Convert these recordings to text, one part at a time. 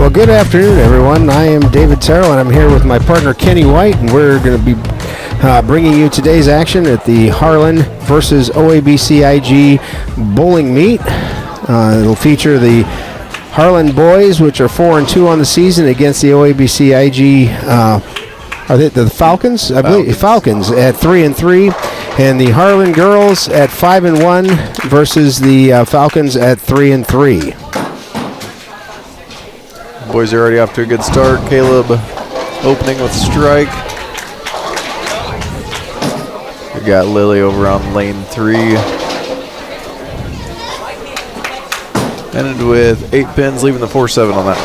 Well, good afternoon, everyone. I am David Terrell, and I'm here with my partner, Kenny White, and we're going to be bringing you today's action at the Harlan versus OABCIG bowling meet. It'll feature the Harlan boys, which are 4-2 on the season, against the OABCIG, are they the Falcons? I believe Falcons at 3-3, and the Harlan girls at 5-1 versus the Falcons at 3-3. Boys are already off to a good start. Caleb opening with strike. We got Lilly over on lane 3. Ended with 8 pins, leaving the 4-7 on that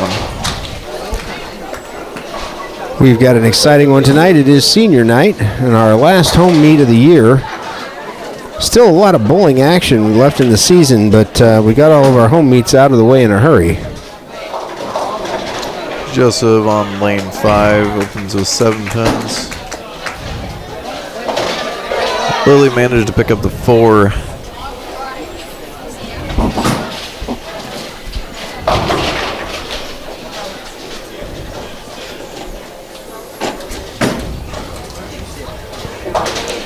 one. We've got an exciting one tonight. It is senior night and our last home meet of the year. Still a lot of bowling action left in the season, but we got all of our home meets out of the way in a hurry. Joseph on lane 5 opens with 7 pins. Lilly managed to pick up the 4.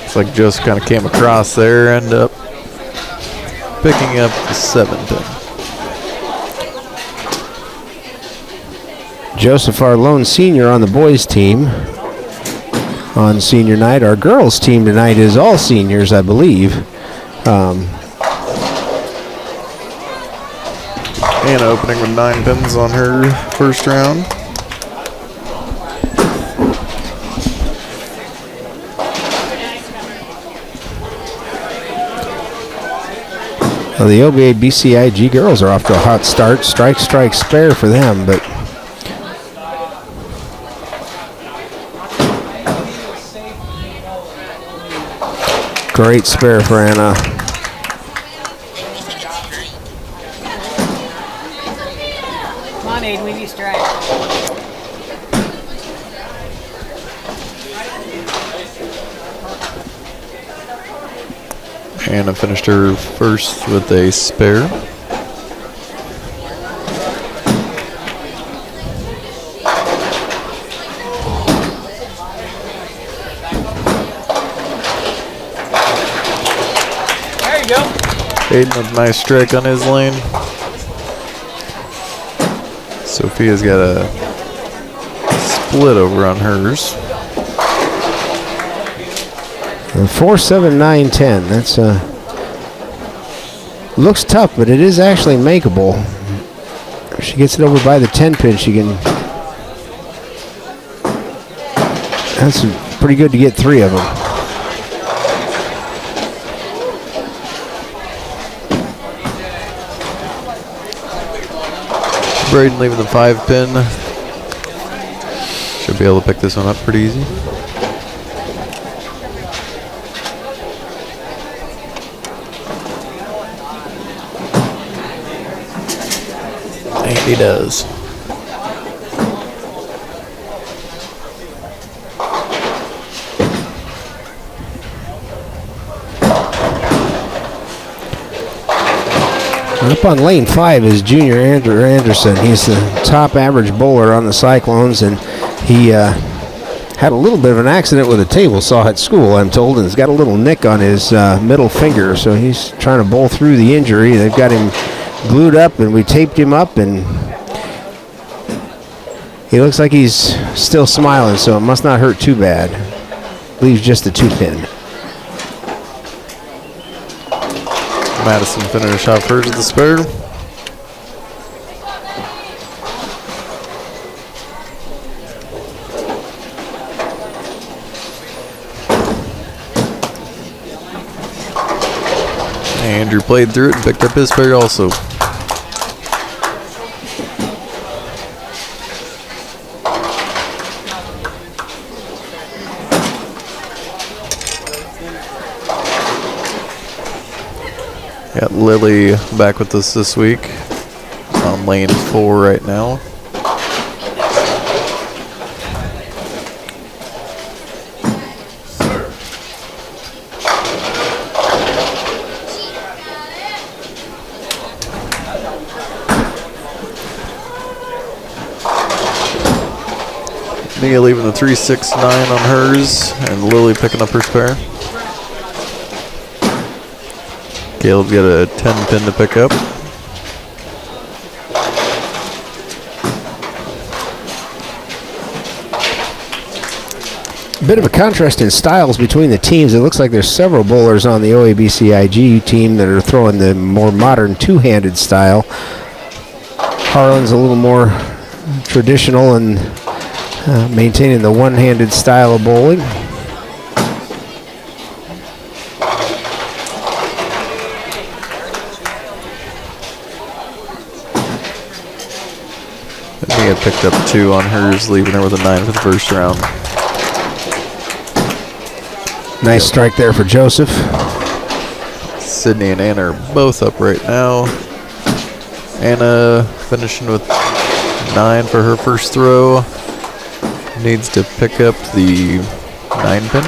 Looks like Joseph kind of came across there, ended up picking up the 7 pin. Joseph, our lone senior on the boys team on senior night. Our girls team tonight is all seniors, I believe. Anna opening with 9 pins on her first round. Well, the OABCIG girls are off to a hot start. Strike, strike, spare for them, but great spare for Anna. Come on, Aiden, we need strike. Anna finished her first with a spare. Aiden with a nice strike on his lane. Sophia's got a split over on hers. 4-7-9-10. That's looks tough, but it is actually makeable. If she gets it over by the 10 pin, she can. That's pretty good to get 3 of them. Braden leaving the 5 pin. Should be able to pick this one up pretty easy. And he does. Up on lane 5 is junior Andrew Anderson. He's the top average bowler on the Cyclones, and he had a little bit of an accident with a table saw at school, I'm told, and he's got a little nick on his middle finger, so he's trying to bowl through the injury. They've got him glued up, and we taped him up, and he looks like he's still smiling, so it must not hurt too bad. Leaves just a 2-pin. Madison finished off hers with the spare. Andrew played through it and picked up his spare also. Got Lilly back with us this week on lane 4 right now. Nia leaving the 369 on hers, and Lily picking up her spare. Caleb got a 10 pin to pick up. Bit of a contrast in styles between the teams. It looks like there's several bowlers on the OABCIG team that are throwing the more modern two-handed style. Harlan's a little more traditional and maintaining the one-handed style of bowling. Nia picked up 2 on hers, leaving her with a 9 for the first round. Nice strike there for Joseph. Sydney and Anna are both up right now. Anna finishing with 9 for her first throw. Needs to pick up the 9 pin.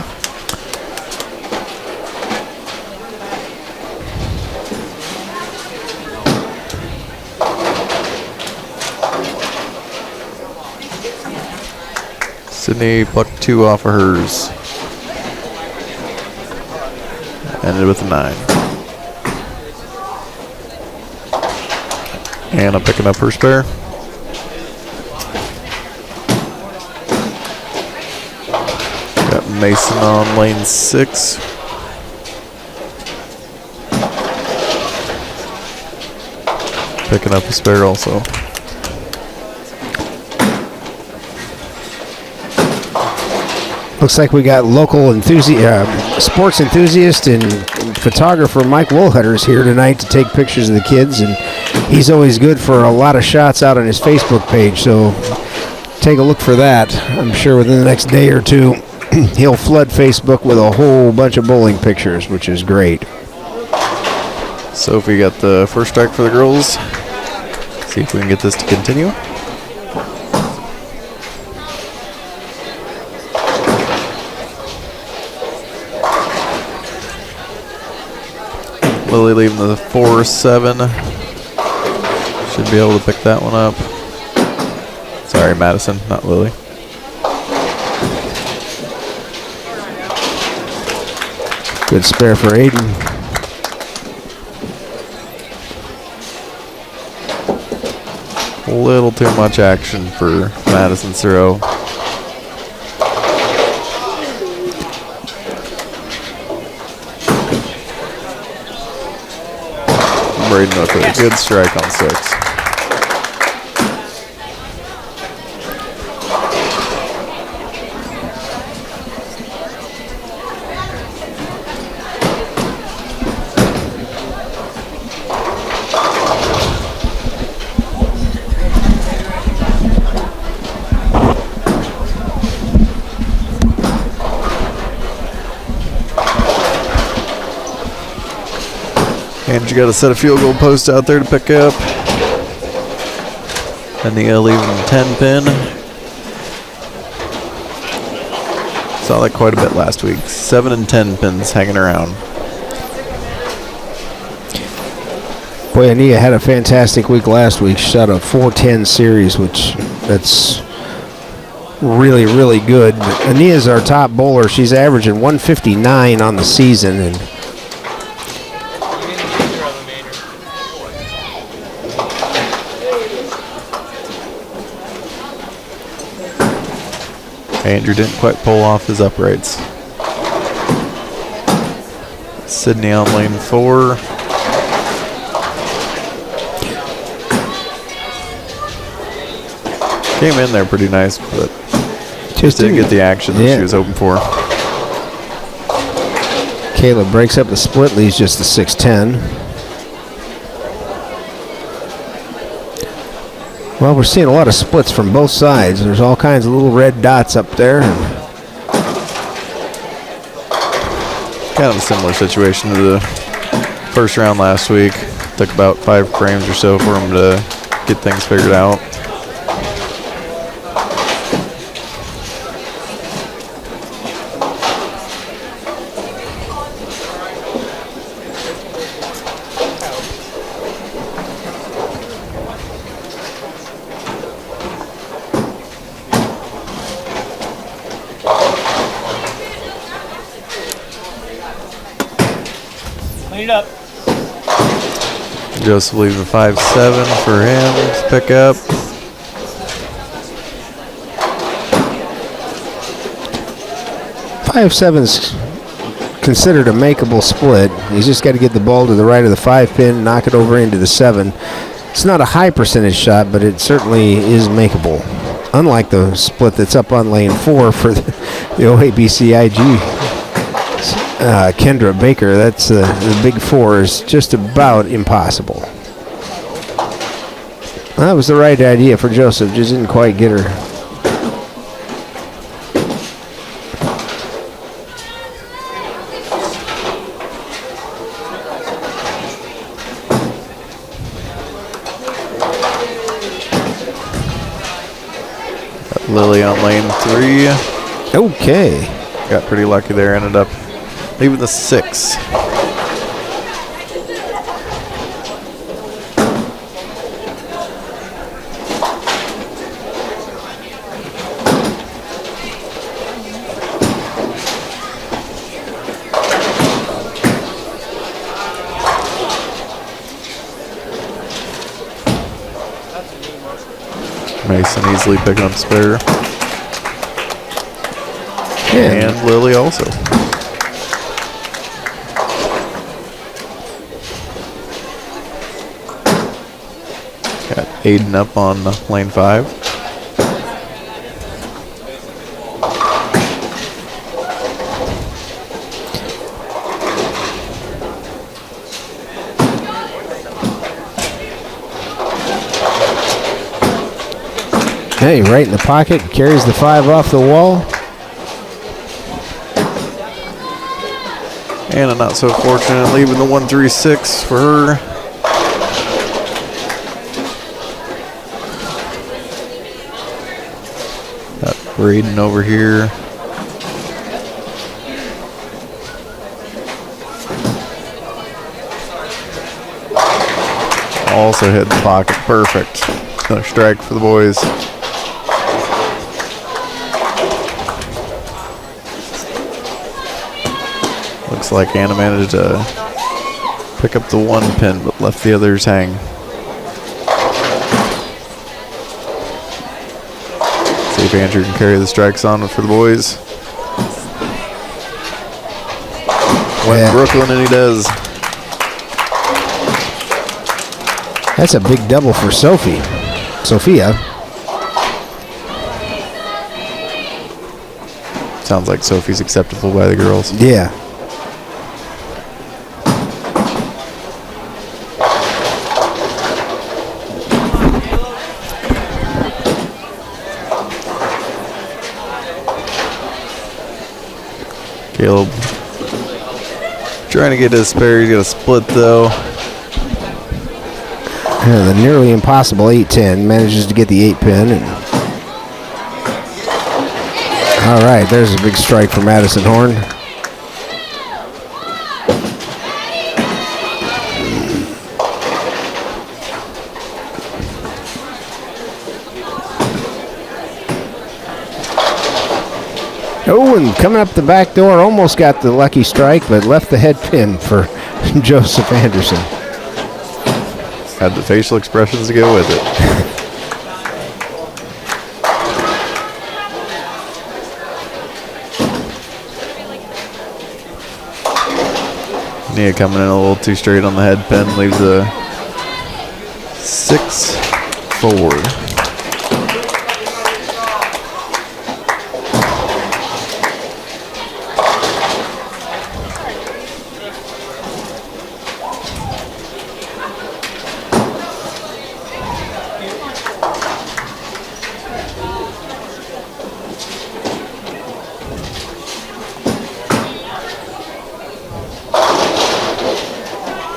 Sydney plucked 2 off of hers. Ended with a 9. Anna picking up her spare. Got Mason on lane 6. Picking up a spare also. Looks like we got local sports enthusiast and photographer Mike Woolhutter's here tonight to take pictures of the kids, and he's always good for a lot of shots out on his Facebook page, so take a look for that. I'm sure within the next day or two he'll flood Facebook with a whole bunch of bowling pictures, which is great. Sophie got the first strike for the girls. See if we can get this to continue. Lily leaving the 4-7. Should be able to pick that one up. Sorry, Madison, not Lily. Good spare for Aiden. A little too much action for Madison Siro. Braden with a good strike on 6. And you got a set of field goal posts out there to pick up. And the leaving 10 pin. Saw that quite a bit last week. 7 and 10 pins hanging around. Boy, Ania had a fantastic week last week. Shot a 4-10 series, which that's really, really good. Ania's our top bowler. She's averaging 159 on the season, and Andrew didn't quite pull off his uprights. Sydney on lane 4. Came in there pretty nice, but just didn't get the action that she was hoping for. Caleb breaks up the split, leaves just the 6-10. Well, we're seeing a lot of splits from both sides. There's all kinds of little red dots up there. Kind of a similar situation to the first round last week. Took about 5 frames or so for him to get things figured out. Speed up. Joseph leaving 5-7 for him to pick up. Five seven's considered a makeable split. He's just got to get the ball to the right of the 5 pin and knock it over into the 7. It's not a high percentage shot, but it certainly is makeable. Unlike the split that's up on lane 4 for the OABCIG. Kendra Baker, that's the big 4 is just about impossible. That was the right idea for Joseph, just didn't quite get her. Lilly on lane 3. Okay. Got pretty lucky there. Ended up leaving the 6. Mason easily picking up spare. Yeah. And Lilly also. Got Aiden up on lane 5. Hey, right in the pocket, carries the 5 off the wall. Anna not so fortunate, leaving the 136 for her. Got Braden over here. Also hit the pocket, perfect. Another strike for the boys. Looks like Anna managed to pick up the 1 pin, but left the others hang. See if Andrew can carry the strikes on for the boys. Went Brooklyn, and he does. That's a big double for Sophia. Sounds like Sophie's acceptable by the girls. Yeah. Caleb trying to get his spare. He's got a split though. Yeah, the nearly impossible 8-10 manages to get the 8 pin. And all right, there's a big strike for Madison Horn. Oh, and coming up the back door, almost got the lucky strike, but left the head pin for Joseph Anderson. Had the facial expressions to go with it. Nia coming in a little too straight on the head pin, leaves a 6-4.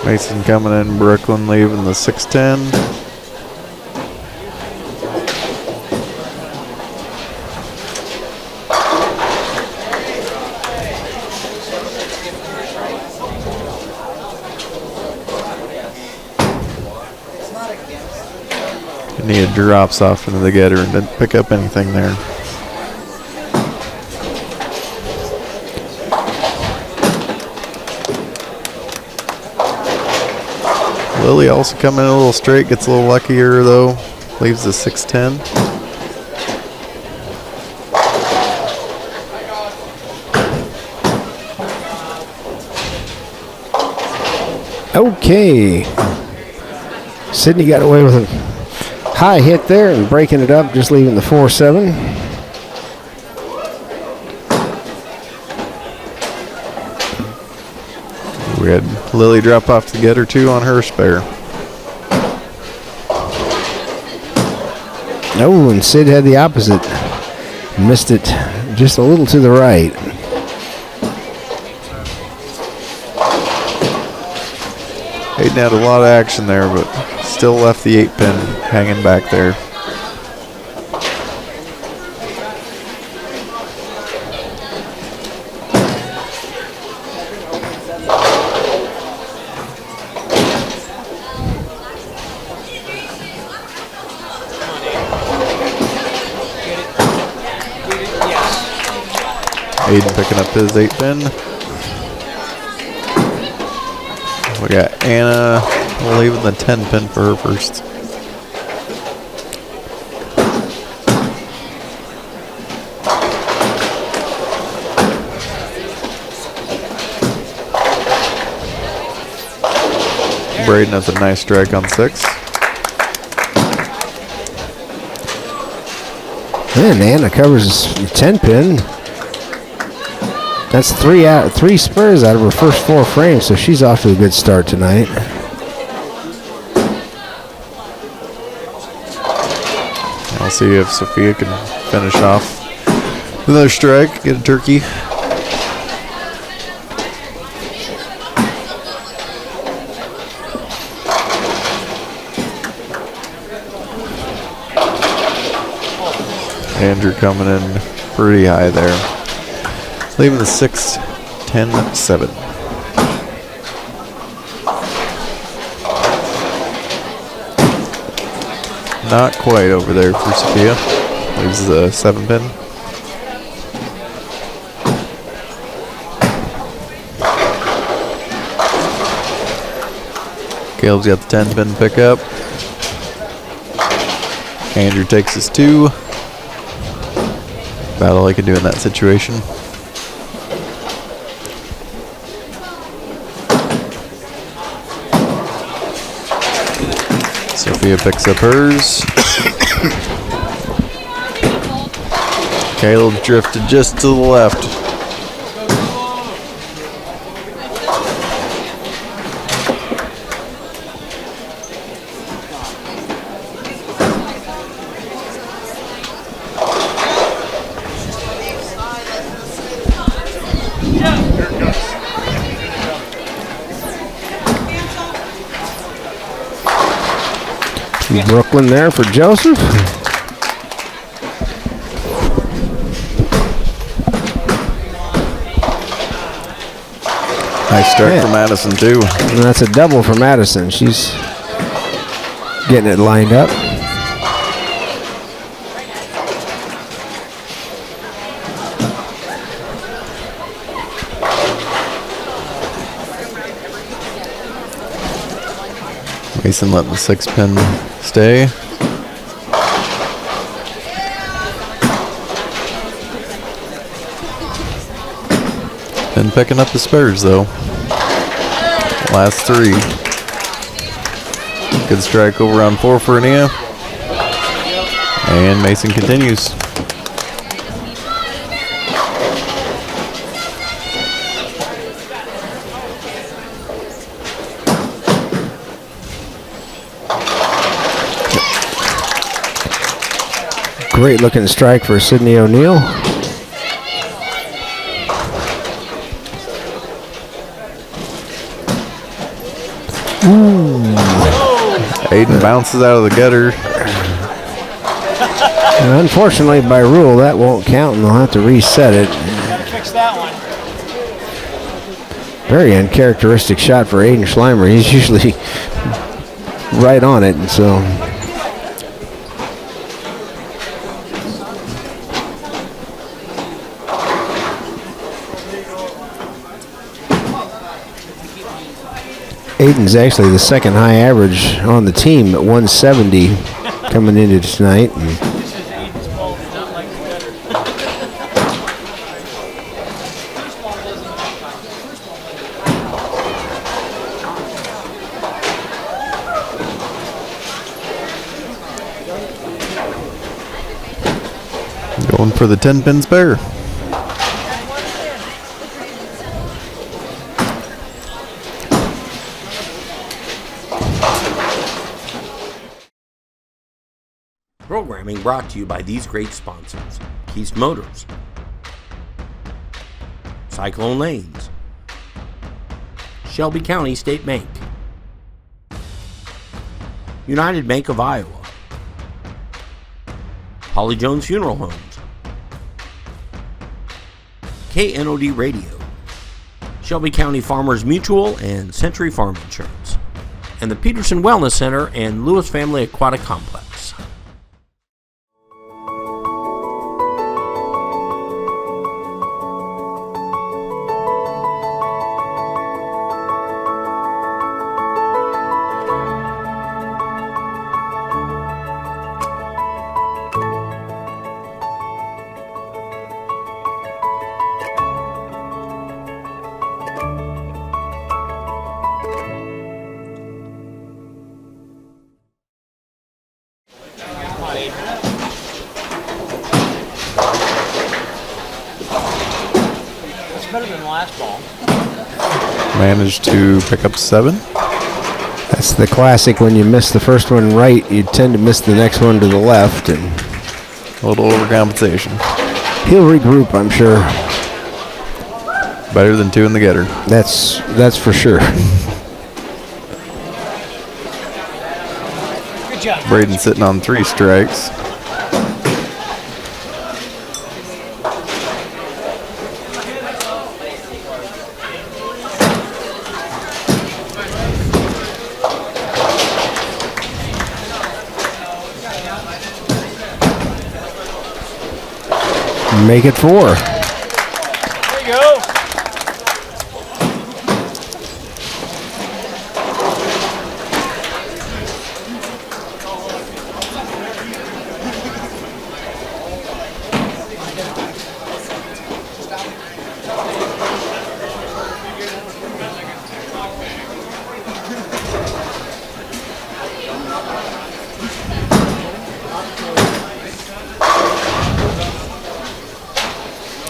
Mason coming in, Brooklyn leaving the 6-10. Nia drops off into the getter and didn't pick up anything there. Lilly also coming in a little straight, gets a little luckier though. Leaves the 6-10. Okay. Sydney got away with a high hit there and breaking it up, just leaving the 4-7. We had Lilly drop off to get her 2 on her spare. Oh, and Sid had the opposite. Missed it just a little to the right. Hayden had a lot of action there, but still left the 8-pin hanging back there. Hayden picking up his 8-pin. We got Anna leaving the 10-pin for her first. Braden has a nice strike on 6. And Anna covers 10-pin. That's 3 spares out of her first 4 frames, so she's off to a good start tonight. I'll see if Sophia can finish off with another strike, get a turkey. Andrew coming in pretty high there. Leaving the 6-10-7. Not quite over there for Sophia. Leaves the 7-pin. Caleb's got the 10-pin pickup. Andrew takes his 2. About all he can do in that situation. Sophia picks up hers. Caleb drifted just to the left. Brooklyn there for Joseph. Nice start for Madison too. And that's a double for Madison. She's getting it lined up. Mason letting the 6-pin stay. And picking up the spares though. Last 3. Good strike over on 4 for Ania. And Mason continues. Great looking strike for Sydney O'Neill. Aiden bounces out of the gutter. And unfortunately, by rule, that won't count, and they'll have to reset it. Fix that one. Very uncharacteristic shot for Aiden Schleimer. He's usually right on it, and so. Aiden's actually the second high average on the team at 170 coming into tonight. And This is Aiden's fault, not like the gutter. Going for the 10-pin spare. Programming brought to you by these great sponsors: Keast Motors, Cyclone Lanes, Shelby County State Bank, United Bank of Iowa, Holly Jones Funeral Homes, KNOD Radio, Shelby County Farmers Mutual and Century Farm Insurance, and the Peterson Wellness Center and Lewis Family Aquatic Complex. Better than last ball. Managed to pick up 7. that's the classic. When you miss the first one right, you tend to miss the next one to the left. And A little overcompensation. he'll regroup, I'm sure. Better than 2 in the getter. That's for sure. Good job. Braden sitting on 3 strikes. Make it 4. There you go.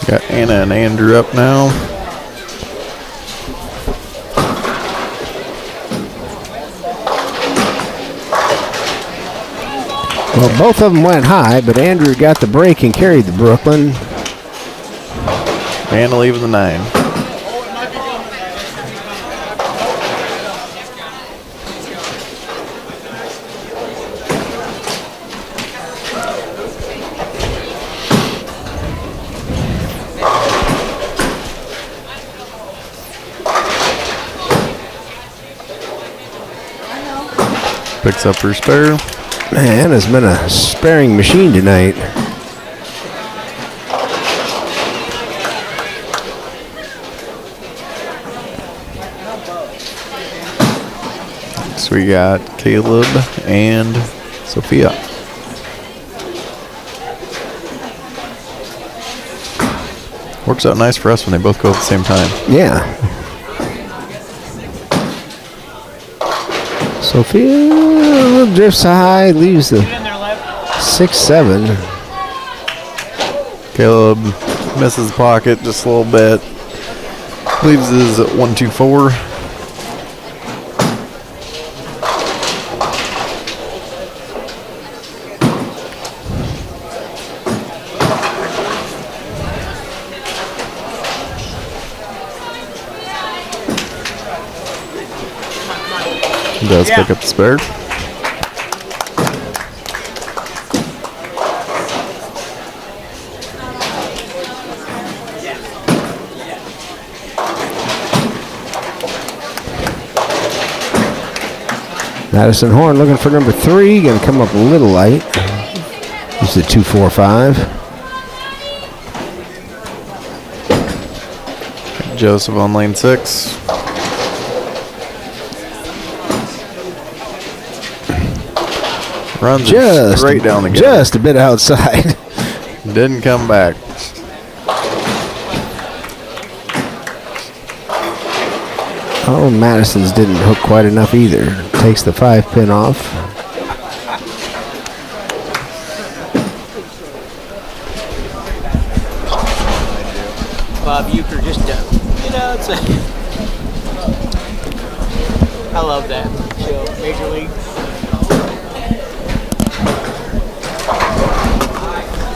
Got Anna and Andrew up now. Well, both of them went high, but Andrew got the break and carried the Brooklyn. Anna leaving the 9. Picks up her spare. Man, Anna's been a sparing machine tonight. So we got Caleb and Sophia. Works out nice for us when they both go at the same time. Yeah. Sophia drifts high, leaves the Get in there, Lev. 6-7. Caleb misses the pocket just a little bit. Leaves his at 1-2-4. Does Yeah. pick up the spare. Madison Horn looking for number 3. Going to come up a little light. He's the 2-4-5. Joseph on lane 6. Runs it just straight down the gutter. Just a bit outside. Didn't come back. Oh, Madison's didn't hook quite enough either. Takes the 5-pin off. Bob Euchre just done. It's a. I love that show, Major League.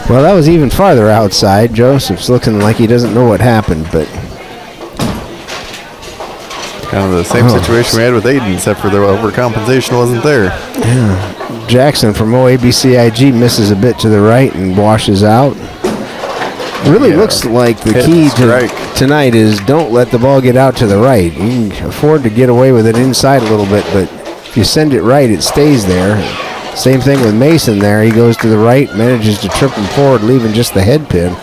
Well, that was even farther outside. Joseph's looking like he doesn't know what happened, but Kind of the same situation we had with Aiden, except for the overcompensation wasn't there. yeah. Jackson from OABCIG misses a bit to the right and washes out. Really looks like the key to tonight is don't let the ball get out to the right. You can afford to get away with it inside a little bit, but if you send it right, it stays there. Same thing with Mason there. He goes to the right, manages to trip him forward, leaving just the head pin.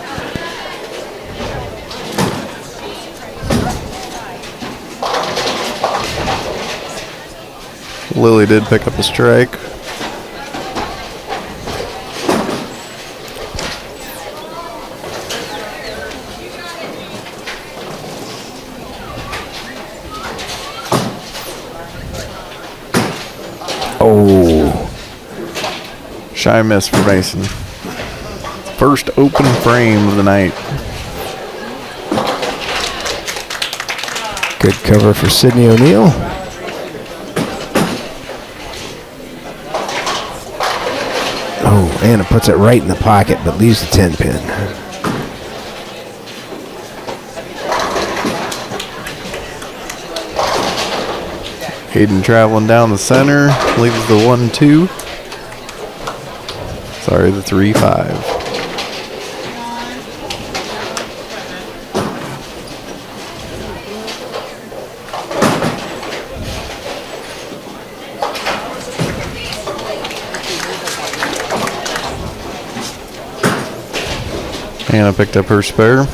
Lilly did pick up a strike. Oh. Shy miss for Mason. First open frame of the night. Good cover for Sidney O'Neill. Oh, Anna puts it right in the pocket, but leaves the 10-pin. Hayden traveling down the center, leaves the 1-2. Sorry, the 3-5. Anna picked up her spare.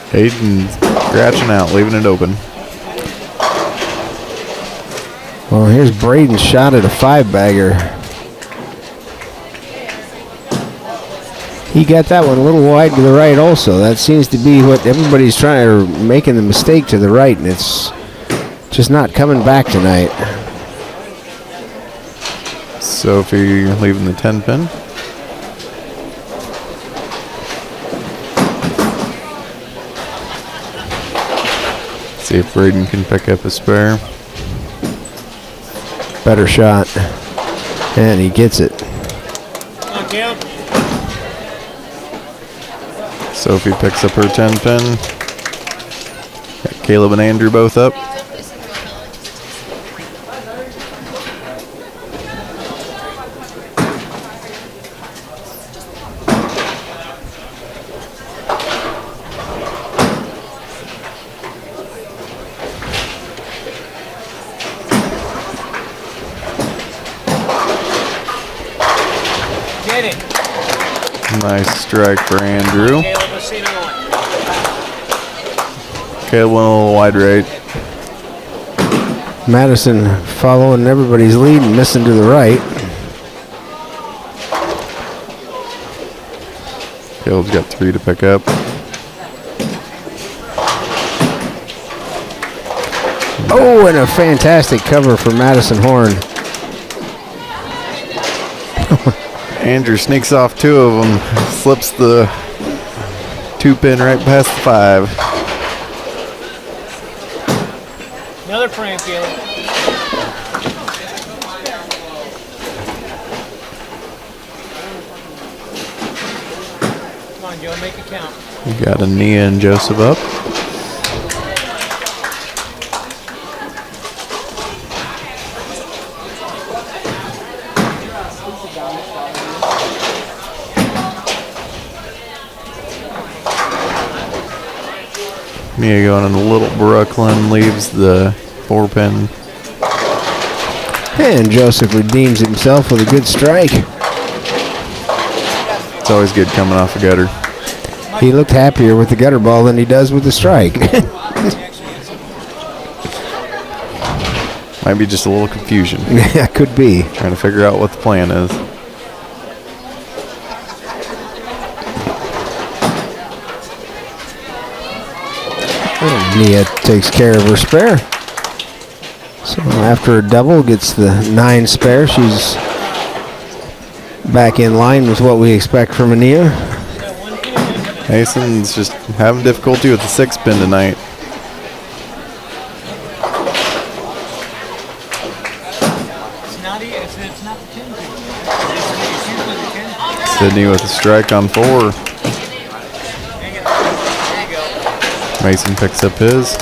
Hayden scratching out, leaving it open. Well, here's Braden's shot at a 5-bagger. He got that one a little wide to the right also. That seems to be what everybody's trying to, making the mistake to the right, and it's just not coming back tonight. Sophie leaving the 10-pin. See if Braden can pick up a spare. Better shot. And he gets it. Come on, Caleb. Sophie picks up her 10-pin. Got Caleb and Andrew both up. Get it. Nice strike for Andrew. Caleb, let's see another one. Caleb went a little wide right. Madison following everybody's lead and missing to the right. Caleb's got 3 to pick up. Oh, and a fantastic cover for Madison Horn. Andrew sneaks off 2 of them, slips the 2-pin right past the 5. Another frame, Caleb. Come on, Joe, make it count. We got Ania and Joseph up. Mia going in the Little Brooklyn, leaves the 4-pin. And Joseph redeems himself with a good strike. It's always good coming off a gutter. He looked happier with the gutter ball than he does with the strike. Might be just a little confusion. Yeah, could be. Trying to figure out what the plan is. And Nia takes care of her spare. So after a double, gets the 9 spare. She's back in line with what we expect from Nia. Mason's just having difficulty with the 6-pin tonight. Sydney with a strike on 4. Mason picks up his.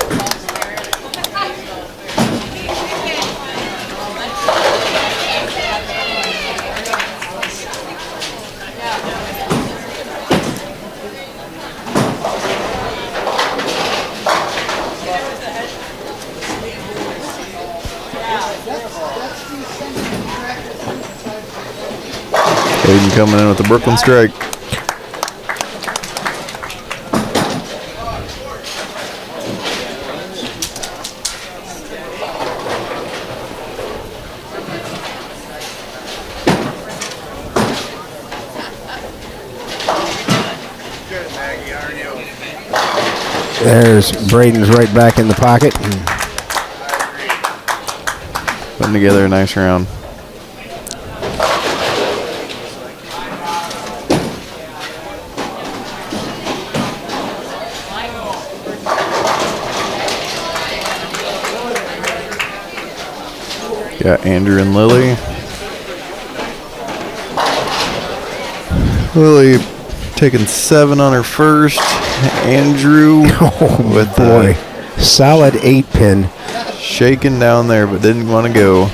Aiden coming in with the Brooklyn strike. There's Braden's right back in the pocket. Putting together a nice round. Got Andrew and Lily. Lily taking 7 on her first. Andrew with Boy, solid 8-pin. Shaking down there, but didn't want to go.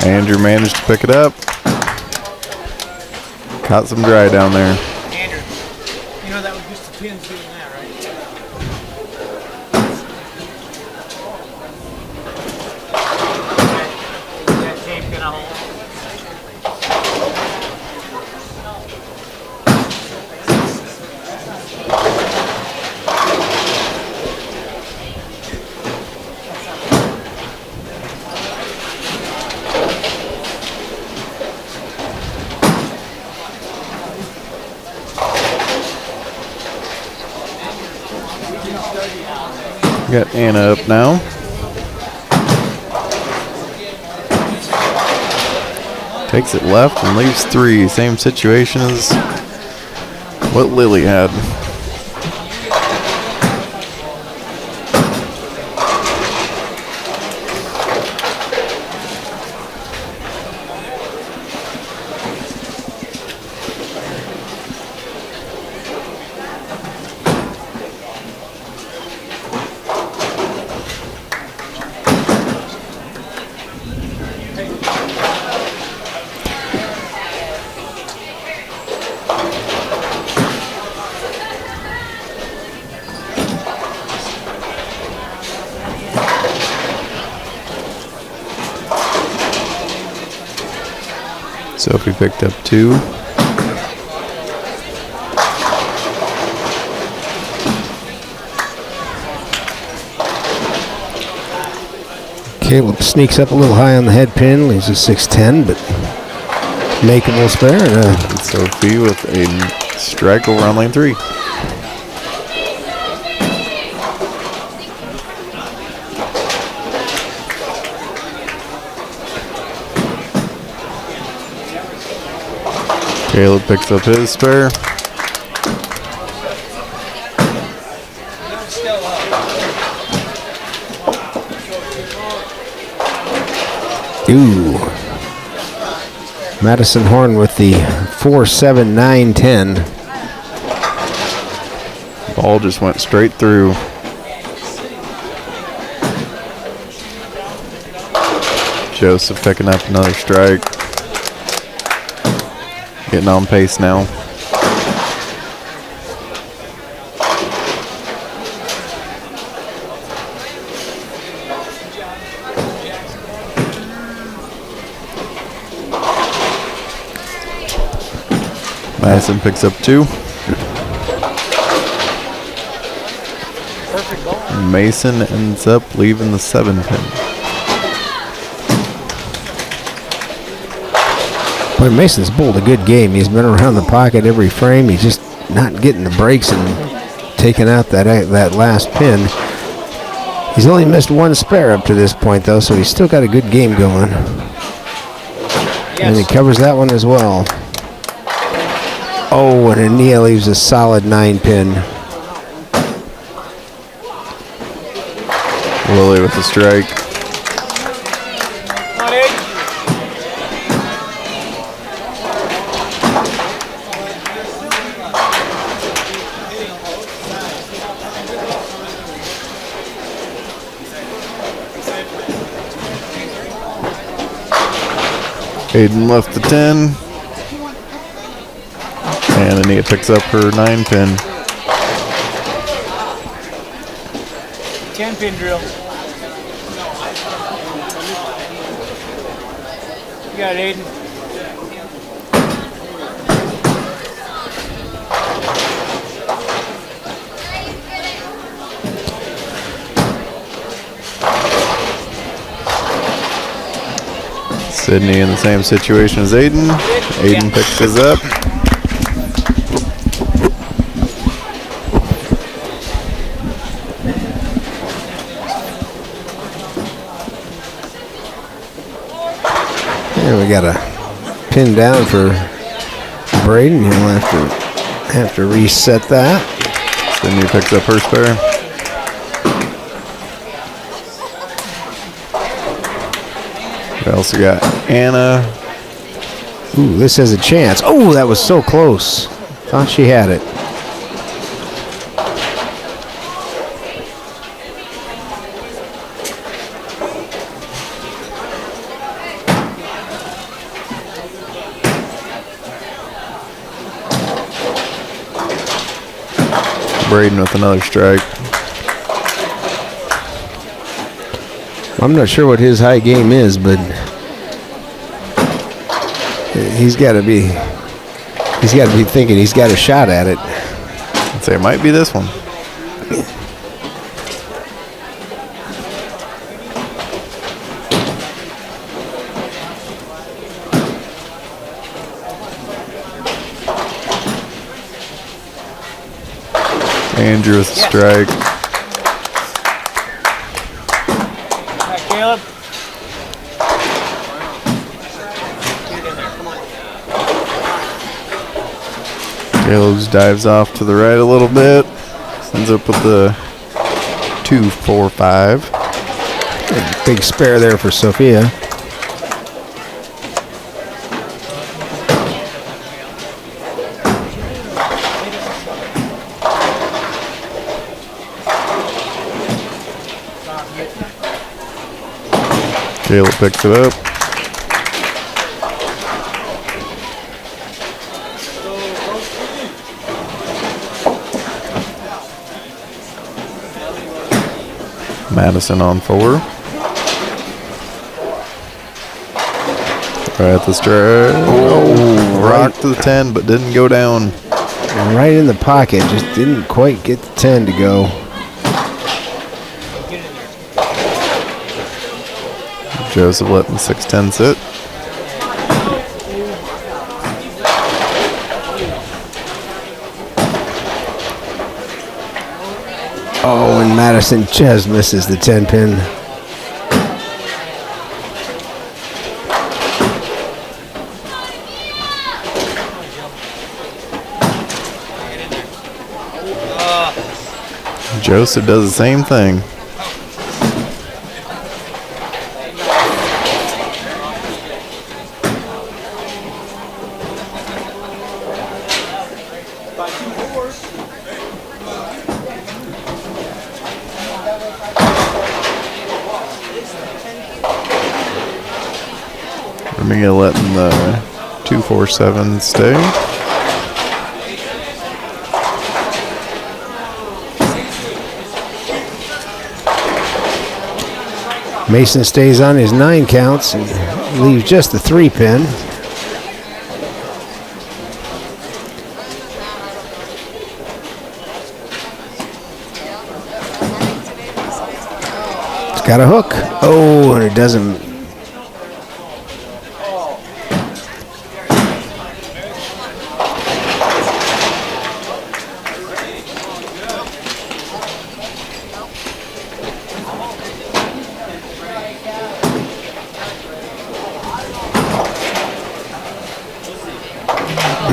Andrew managed to pick it up. Caught some dry down there. Andrew, you know that was just the pins doing that, right? That tape gonna hold. Got Anna up now. Takes it left and leaves 3. Same situation as what Lily had. Sophie picked up 2. Caleb sneaks up a little high on the head pin, leaves a 6-10, but makeable spare. And Sophie with a strike over on lane 3. Caleb picks up his spare. Ooh. Madison Horn with the 4-7-9-10. Ball just went straight through. Joseph picking up another strike. Getting on pace now. Madison picks up 2. Perfect ball. Mason ends up leaving the 7-pin. Boy, Mason's bowled a good game. He's been around the pocket every frame. He's just not getting the breaks and taking out that last pin. He's only missed 1 spare up to this point, though, so he's still got a good game going. Yes. And he covers that one as well. Oh, and Ania leaves a solid 9-pin. Lilly with the strike. Come on, Aiden. Aiden left the 10. And Ania picks up her 9-pin. 10-pin drill. You got it, Aiden. Sydney in the same situation as Aiden. Aiden picks his up. And we got a pin down for Braden. He'll have to reset that. Sydney picks up her spare. We also got Anna. Ooh, this has a chance. Oh, that was so close. Thought she had it. Braden with another strike. I'm not sure what his high game is, but he's got to be thinking he's got a shot at it. I'd say it might be this one. Andrew with a strike. Back, Caleb. Caleb dives off to the right a little bit. Ends up with the 2-4-5. Big spare there for Sophia. Caleb picks it up. Madison on 4. Right at the strike. Oh, rock to the 10, but didn't go down. Right in the pocket, just didn't quite get the 10 to go. Joseph letting 6-10 sit. Oh, and Madison just misses the 10 pin. Joseph does the same thing. Remigga letting the 2-4-7 stay. Mason stays on his 9 counts and leaves just the 3 pin. Got a hook. Oh, and it doesn't.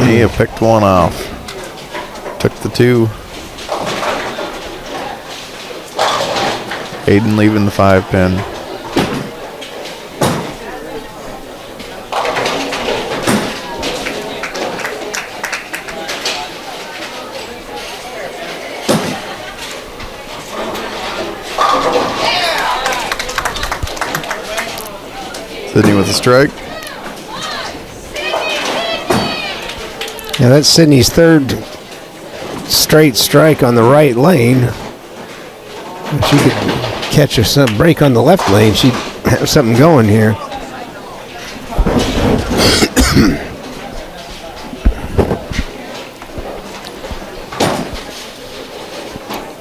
He picked one off. Took the 2. Aiden leaving the 5-pin. Sydney with a strike. Yeah, that's Sydney's 3rd straight strike on the right lane. If she could catch some break on the left lane, she'd have something going here.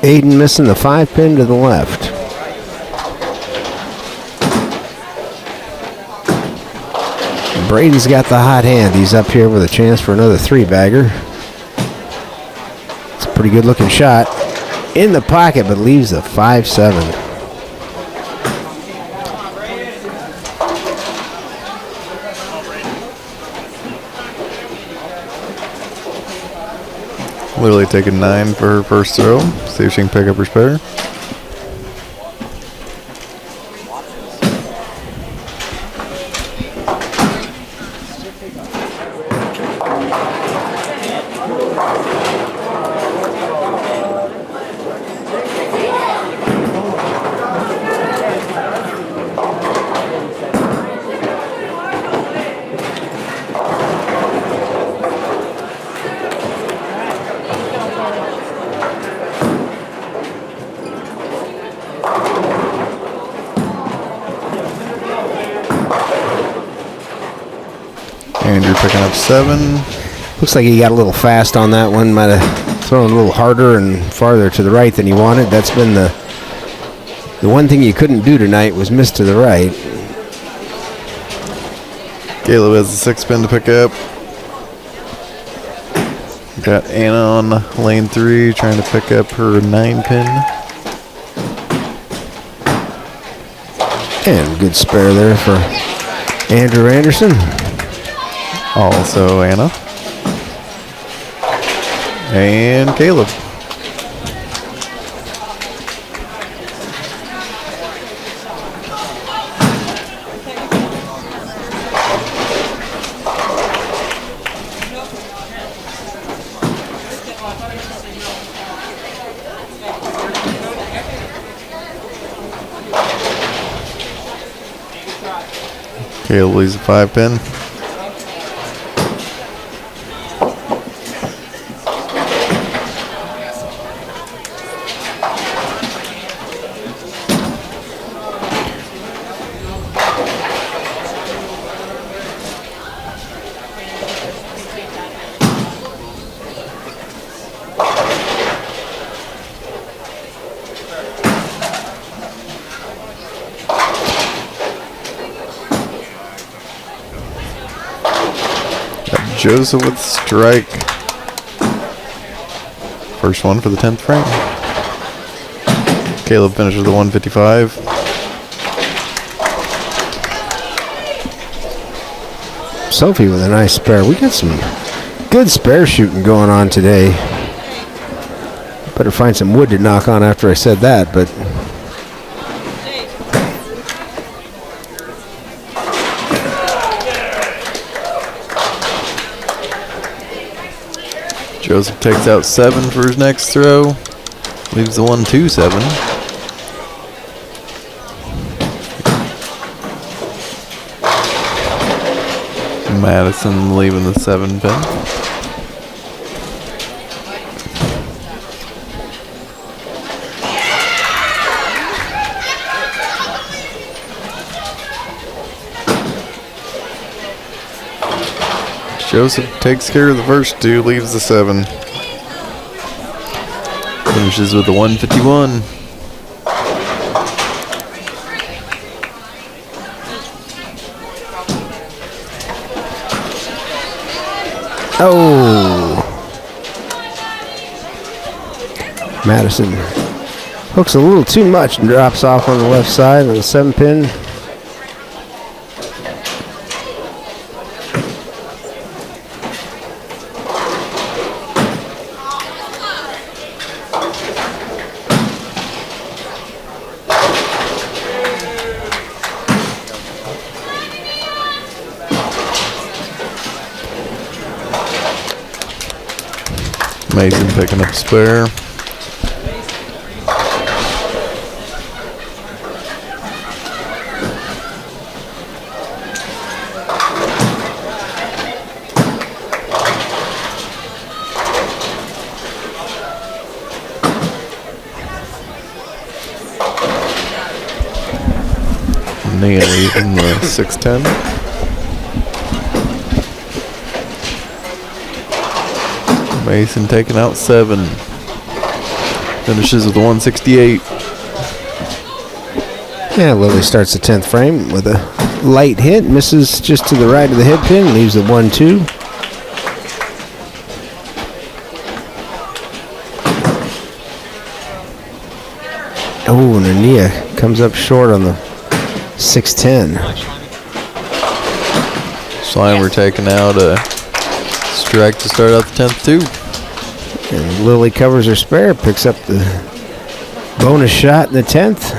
Aiden missing the 5-pin to the left. Braden's got the hot hand. He's up here with a chance for another 3-bagger. It's a pretty good looking shot. In the pocket, but leaves a 5-7. Literally taking 9 for her first throw. See if she can pick up her spare. Andrew picking up 7. Looks like he got a little fast on that one. Might have thrown a little harder and farther to the right than he wanted. That's been the one thing you couldn't do tonight was miss to the right. Caleb has a 6-pin to pick up. Got Anna on lane 3 trying to pick up her 9-pin. And good spare there for Andrew Anderson. Also Anna. And Caleb. Caleb leaves a 5-pin. Joseph with strike. First one for the 10th frame. Caleb finishes the 155. Sophie with a nice spare. We got some good spare shooting going on today. Better find some wood to knock on after I said that, but Joseph takes out 7 for his next throw. Leaves the 127. Madison leaving the 7-pin. Joseph takes care of the first 2, leaves the 7. Finishes with the 151. Oh! Madison hooks a little too much and drops off on the left side of the 7-pin. Mason picking up spare. Neely in the 610. Mason taking out 7. Finishes with a 168. Yeah, Lilly starts the 10th frame with a light hit. Misses just to the right of the head pin. Leaves the 1-2. Oh, and Ania comes up short on the 610. Slimer taking out a strike to start out the 10th too. And Lilly covers her spare, picks up the bonus shot in the 10th.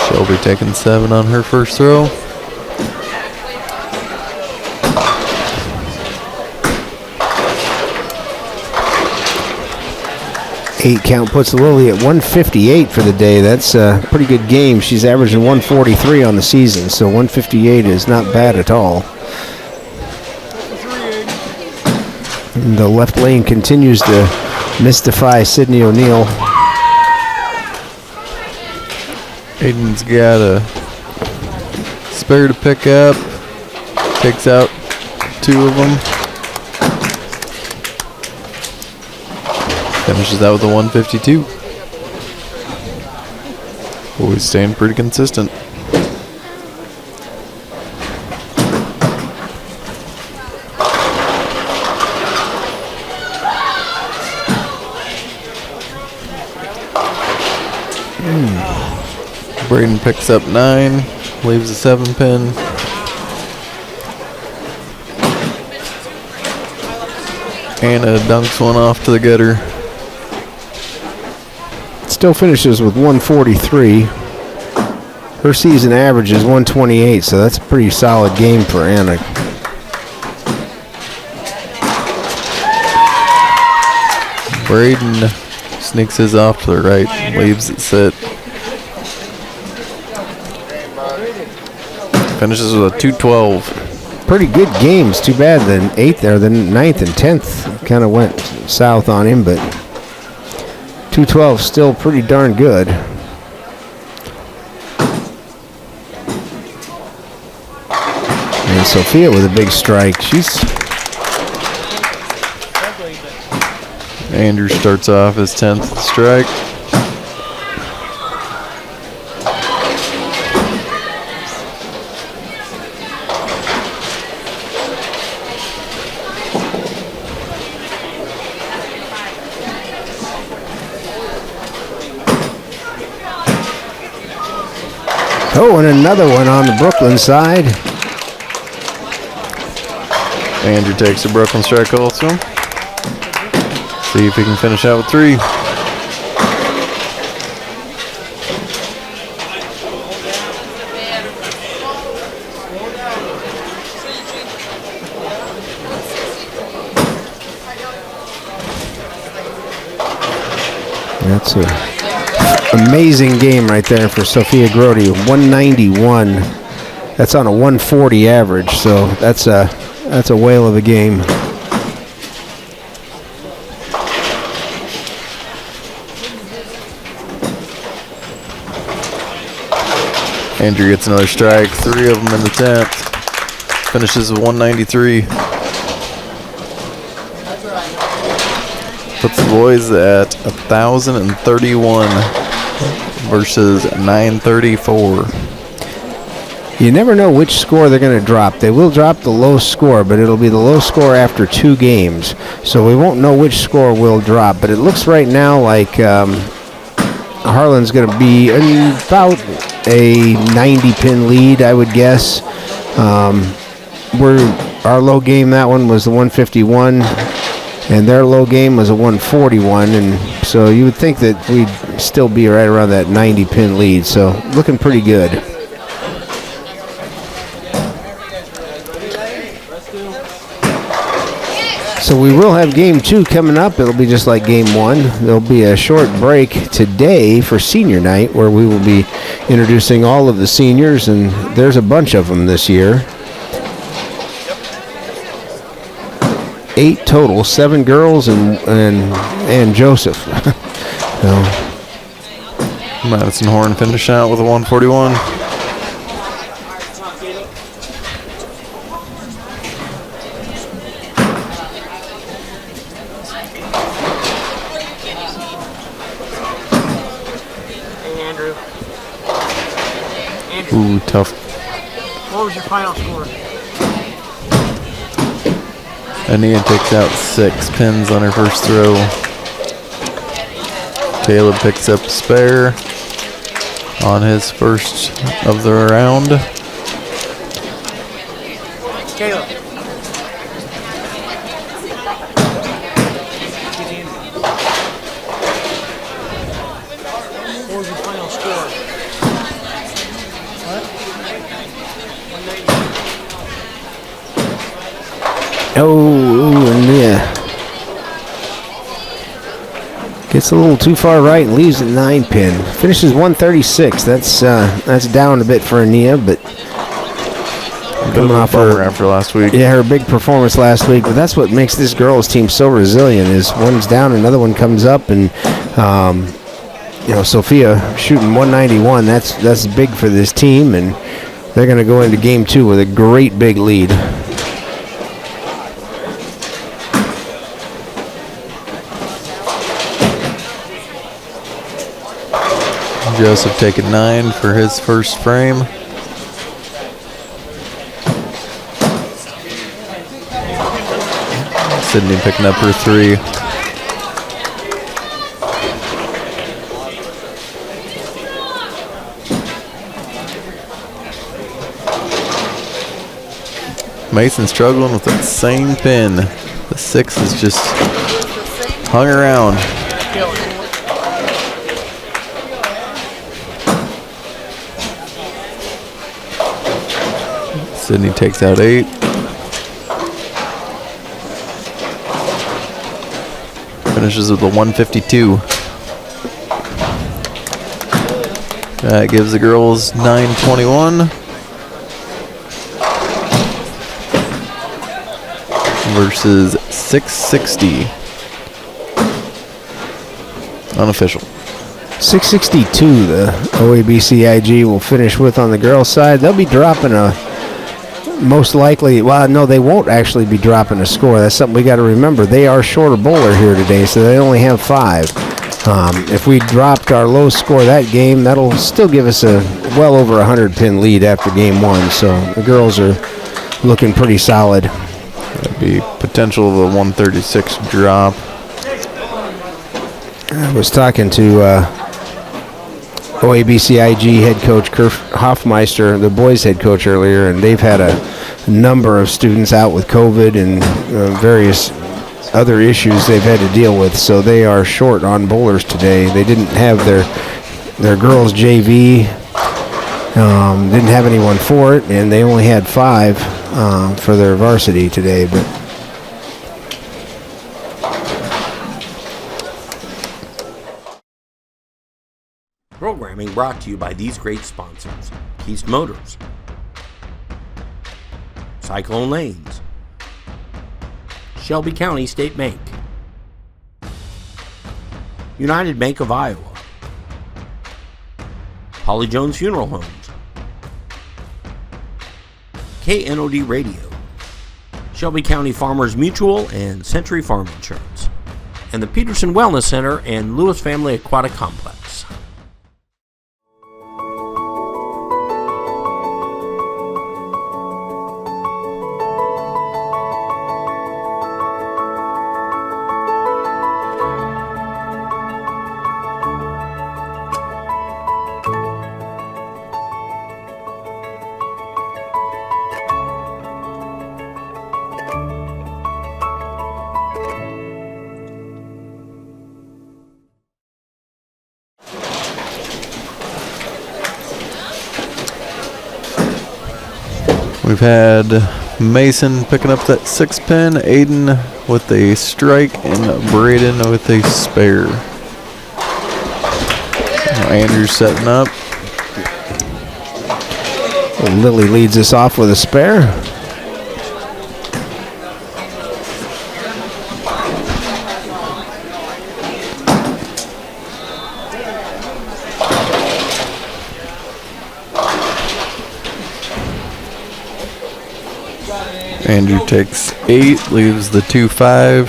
Shelby taking 7 on her first throw. Eight count puts Lilly at 158 for the day. That's a pretty good game. She's averaging 143 on the season, so 158 is not bad at all. And the left lane continues to mystify Sydney O'Neill. Aiden's got a spare to pick up. Takes out 2 of them. Finishes out with a 152. Always staying pretty consistent. Braden picks up 9, leaves a 7-pin. Anna dunks one off to the gutter. Still finishes with 143. Her season average is 128, so that's a pretty solid game for Anna. Braden sneaks his off to the right, leaves it sit. Finishes with a 212. Pretty good games. Too bad the 8th or the 9th and 10th kind of went south on him, but 212 still pretty darn good. And Sophia with a big strike. Andrew starts off his 10th strike. Oh, and another one on the Brooklyn side. Andrew takes a Brooklyn strike also. See if he can finish out with 3. That's an amazing game right there for Sophia Grody. 191. That's on a 140 average, so that's a whale of a game. Andrew gets another strike, 3 of them in the 10th. Finishes with 193. Puts the boys at 1,031 versus 934. You never know which score they're going to drop. They will drop the low score, but it'll be the low score after 2 games. So we won't know which score will drop. But it looks right now like Harlan's going to be about a 90-pin lead, I would guess. Our low game, that one was the 151, and their low game was a 141. And so you would think that we'd still be right around that 90-pin lead. So looking pretty good. So we will have game 2 coming up. It'll be just like game 1. There'll be a short break today for senior night where we will be introducing all of the seniors, and there's a bunch of them this year. 8 total, 7 girls and Joseph. So. Madison Horn finish out with a 141. Ooh, tough. What was your final score? Ania takes out 6 pins on her first throw. Caleb picks up spare on his first of the round. Caleb. What was your final score? What? 190. And yeah. Gets a little too far right and leaves a 9-pin. Finishes 136. That's down a bit for Ania, but coming off her after last week. Yeah, her big performance last week. But that's what makes this girls team so resilient. Is one's down, another one comes up, and Sophia shooting 191. That's big for this team, and they're going to go into game 2 with a great big lead. Joseph taking 9 for his first frame. Sydney picking up her 3. Mason struggling with that same pin. The 6 is just hung around. Sydney takes out 8. Finishes with a 152. That gives the girls 921 versus 660. Unofficial. 662 the OABCIG will finish with on the girls' side. They'll be dropping most likely, well, no, they won't actually be dropping a score. That's something we got to remember. They are short a bowler here today, so they only have 5. If we dropped our low score that game, that'll still give us a well over 100-pin lead after game 1. So the girls are looking pretty solid. That'd be potential of a 136 drop. I was talking to OABCIG head coach Kurt Hoffmeister, the boys head coach, earlier, and they've had a number of students out with COVID and various other issues they've had to deal with, so they are short on bowlers today. They didn't have their girls JV, didn't have anyone for it, and they only had 5 for their varsity today. But Programming brought to you by these great sponsors: Keast Motors, Cyclone Lanes, Shelby County State Bank, United Bank of Iowa, Holly Jones Funeral Homes, KNOD Radio, Shelby County Farmers Mutual and Century Farm Insurance, and the Peterson Wellness Center and Lewis Family Aquatic Complex. We've had Mason picking up that 6-pin, Aiden with a strike, and Braden with a spare. Andrew's setting up. Lilly leads us off with a spare. Andrew takes 8, leaves the 2-5.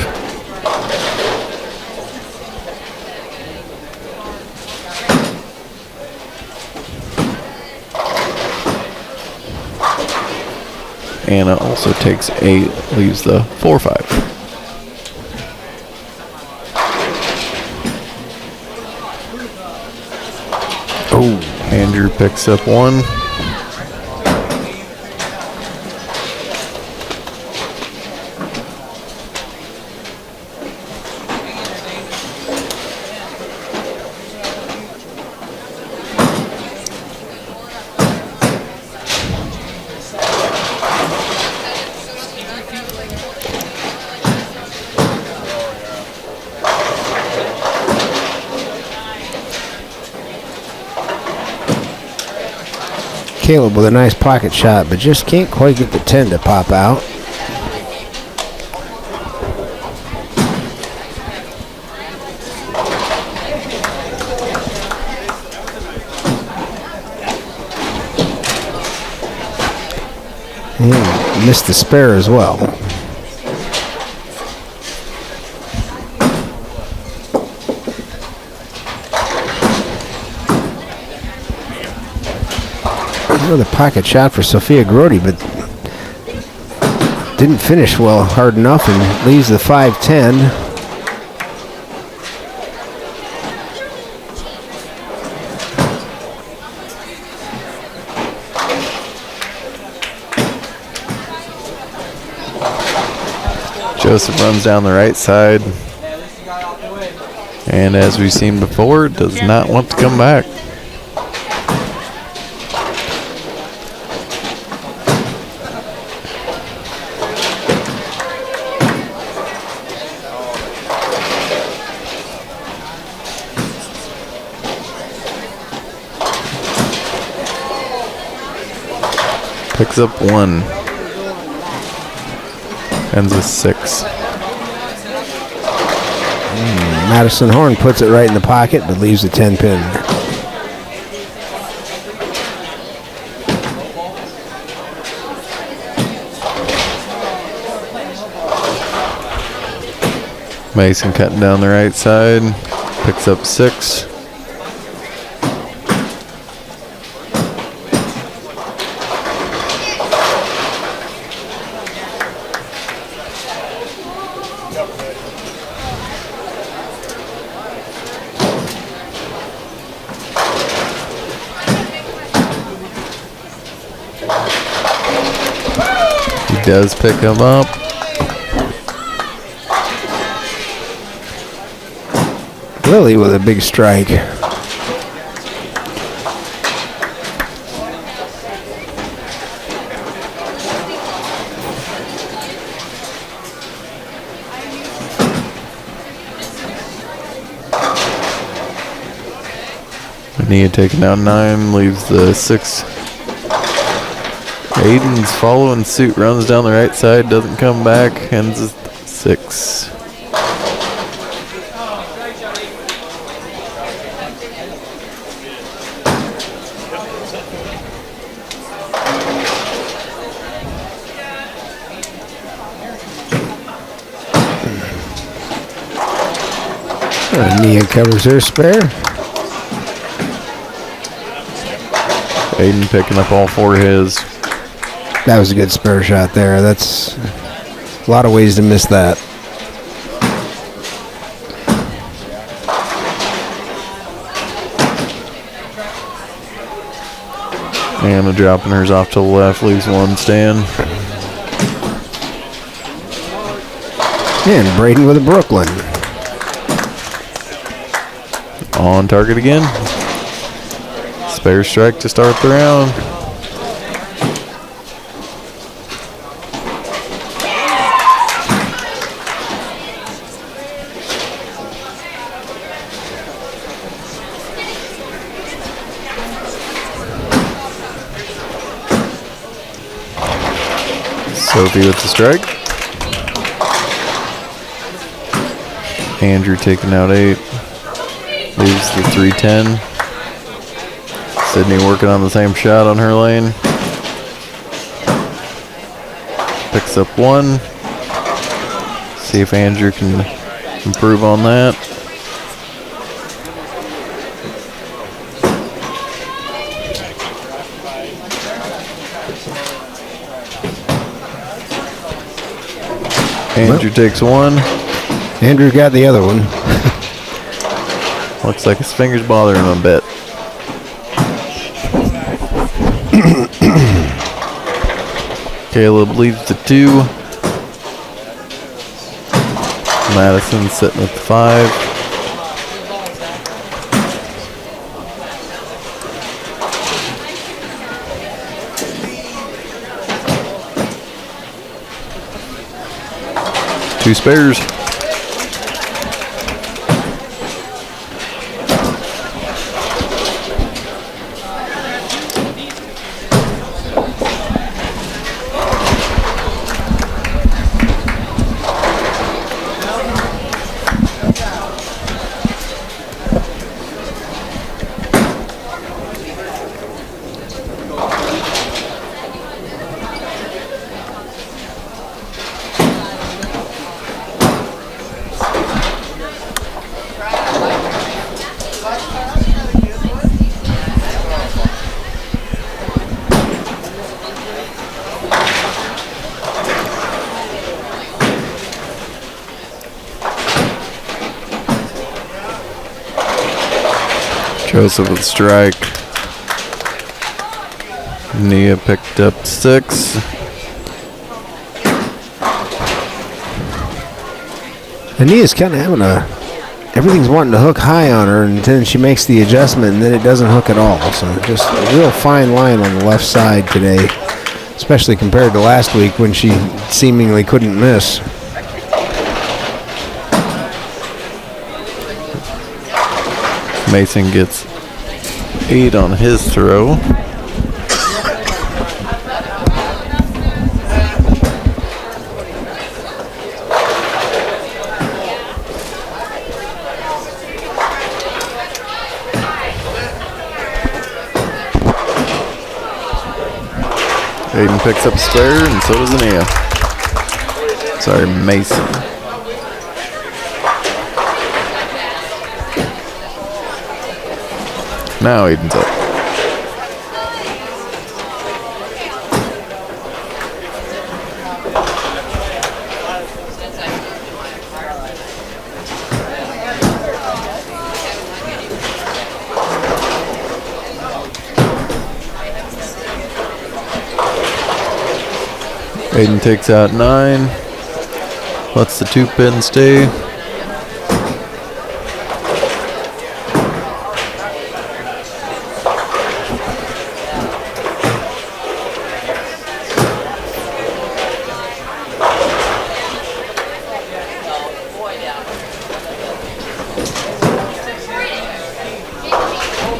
Anna also takes 8, leaves the 4-5. Oh, Andrew picks up 1. Caleb with a nice pocket shot, but just can't quite get the 10 to pop out. And missed the spare as well. Another pocket shot for Sophia Grody, but didn't finish well hard enough and leaves the 5-10. Joseph runs down the right side, and as we've seen before, does not want to come back. Picks up 1. Ends with 6. Madison Horn puts it right in the pocket, but leaves the 10-pin. Mason cutting down the right side. Picks up 6. Does pick him up. Lilly with a big strike. Nia taking down 9, leaves the 6. Aiden's following suit, runs down the right side, doesn't come back, ends with 6. Nia covers her spare. Aiden picking up all 4 of his. That was a good spare shot there. That's a lot of ways to miss that. Anna dropping hers off to the left, leaves 1 stand. And Braden with a Brooklyn. On target again. Spare strike to start the round. Sophie with the strike. Andrew taking out 8. Leaves the 3-10. Sydney working on the same shot on her lane. Picks up 1. See if Andrew can improve on that. Andrew takes 1. Andrew got the other one. Looks like his finger's bothering him a bit. Caleb leaves the 2. Madison sitting at the 5. Two spares. Joseph with strike. Nia picked up 6. And Nia's kind of having everything's wanting to hook high on her, and then she makes the adjustment, and then it doesn't hook at all. So just a real fine line on the left side today, especially compared to last week when she seemingly couldn't miss. Mason gets 8 on his throw. Aiden picks up a spare, and so does Ania. Sorry, Mason. Now Aiden's up. Aiden takes out 9. Lets the 2 pin stay.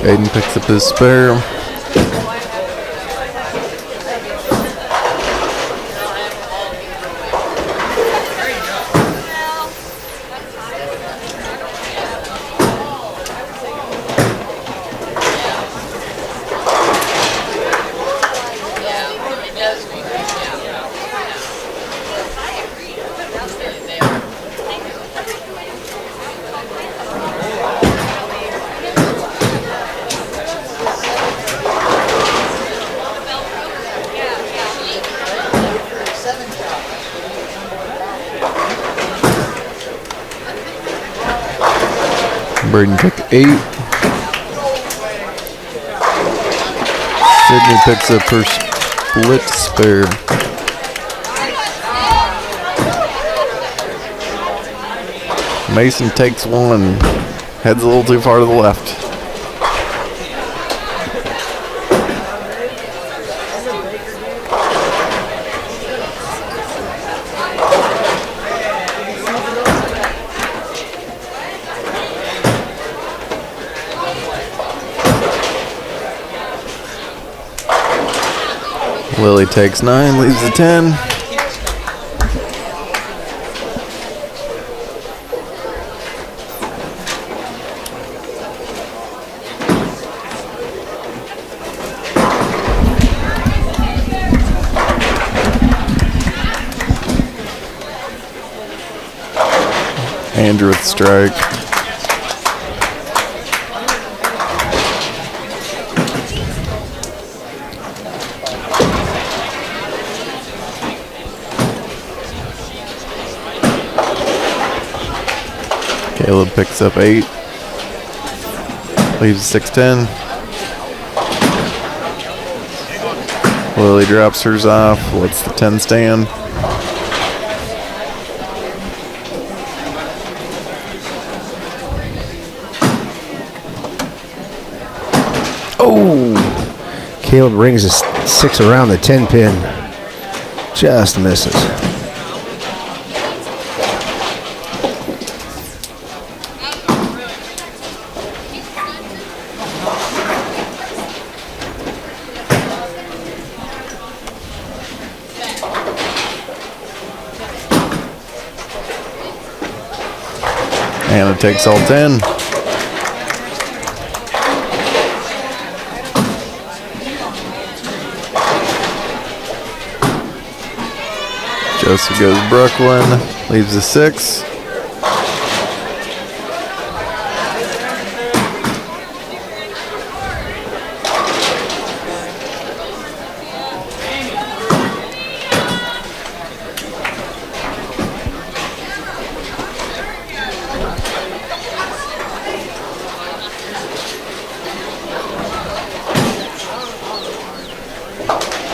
Aiden picks up his spare. Braden took 8. Sydney picks up her split spare. Mason takes 1 and heads a little too far to the left. Lilly takes 9, leaves the 10. Andrew with the strike. Caleb picks up 8. Leaves 6-10. Lily drops hers off. Lets the 10 stand. Oh! Caleb rings a 6 around the 10 pin. Just misses. Anna takes all 10. Joseph goes Brooklyn, leaves a 6.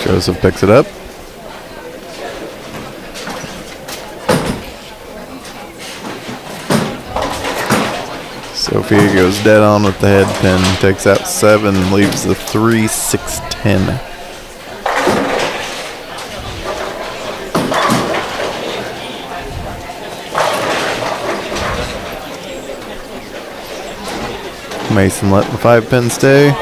Joseph picks it up. Sophia goes dead on with the head pin, takes out 7, leaves the 3, 6, 10. Mason letting the 5 pin stay.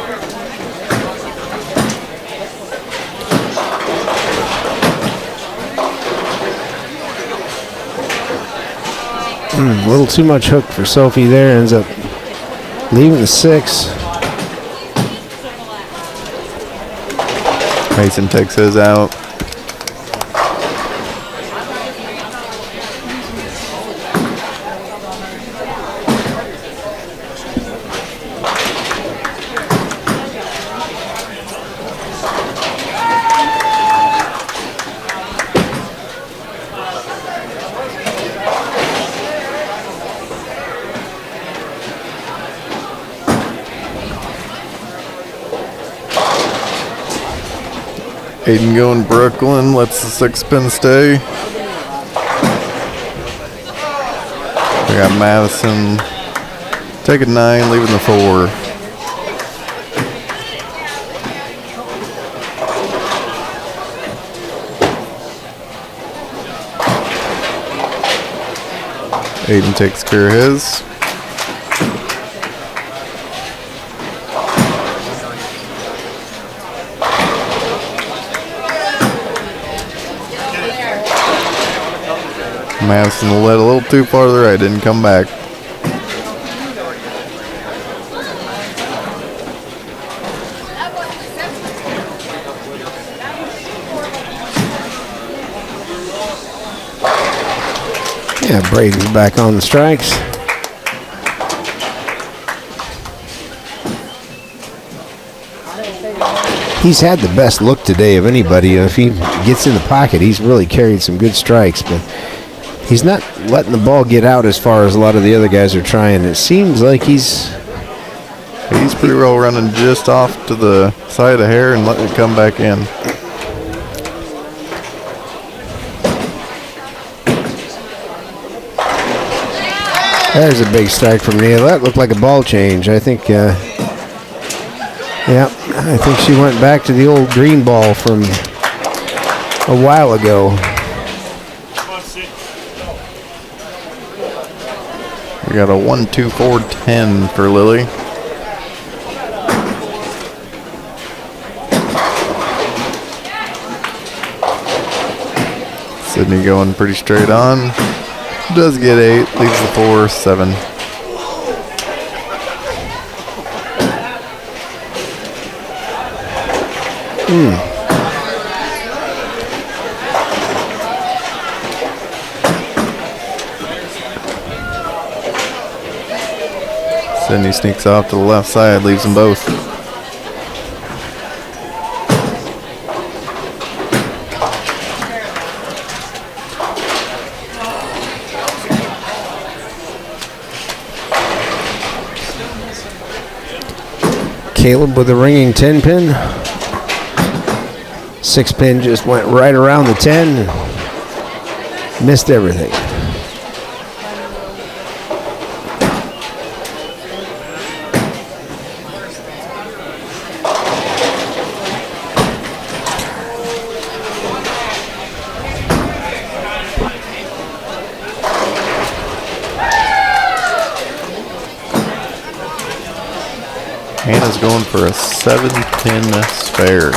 A little too much hook for Sophie there. Ends up leaving the 6. Mason takes his out. Aiden going Brooklyn, lets the 6 pin stay. We got Madison taking 9, leaving the 4. Aiden takes care of his. Madison led a little too far to the right, didn't come back. Yeah, Braden's back on the strikes. He's had the best look today of anybody. If he gets in the pocket, he's really carried some good strikes, but he's not letting the ball get out as far as a lot of the other guys are trying. It seems like he's pretty well running just off to the side of the hair and letting it come back in. There's a big strike from Neil. That looked like a ball change. I think, yeah, I think she went back to the old green ball from a while ago. We got a 1-2-4-10 for Lily. Sydney going pretty straight on. Does get 8, leaves the 4, 7. Sydney sneaks off to the left side, leaves them both. Caleb with a ringing 10 pin. 6 pin just went right around the 10. Missed everything. Hannah's going for a 7-pin spare.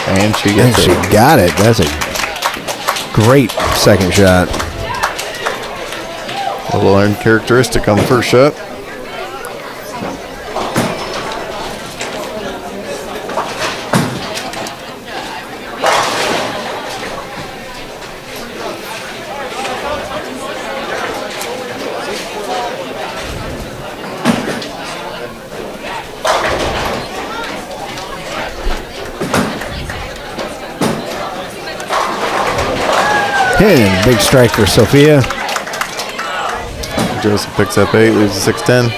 And she And gets she it. got it. That's a great second shot. A little uncharacteristic on the first shot. And big strike for Sophia. Joseph picks up 8, leaves a 6-10.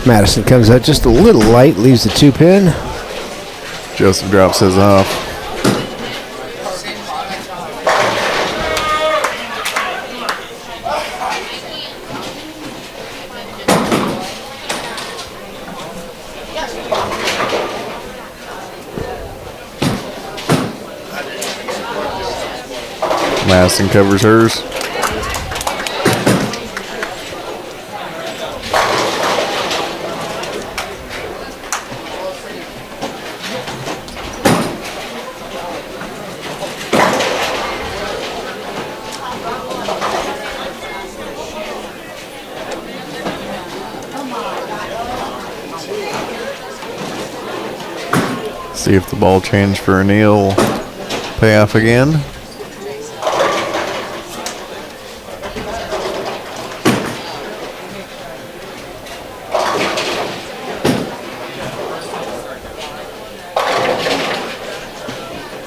Madison comes out just a little light, leaves the 2 pin. Joseph drops his off. Madison covers hers. See if the ball change for Neil pay off again.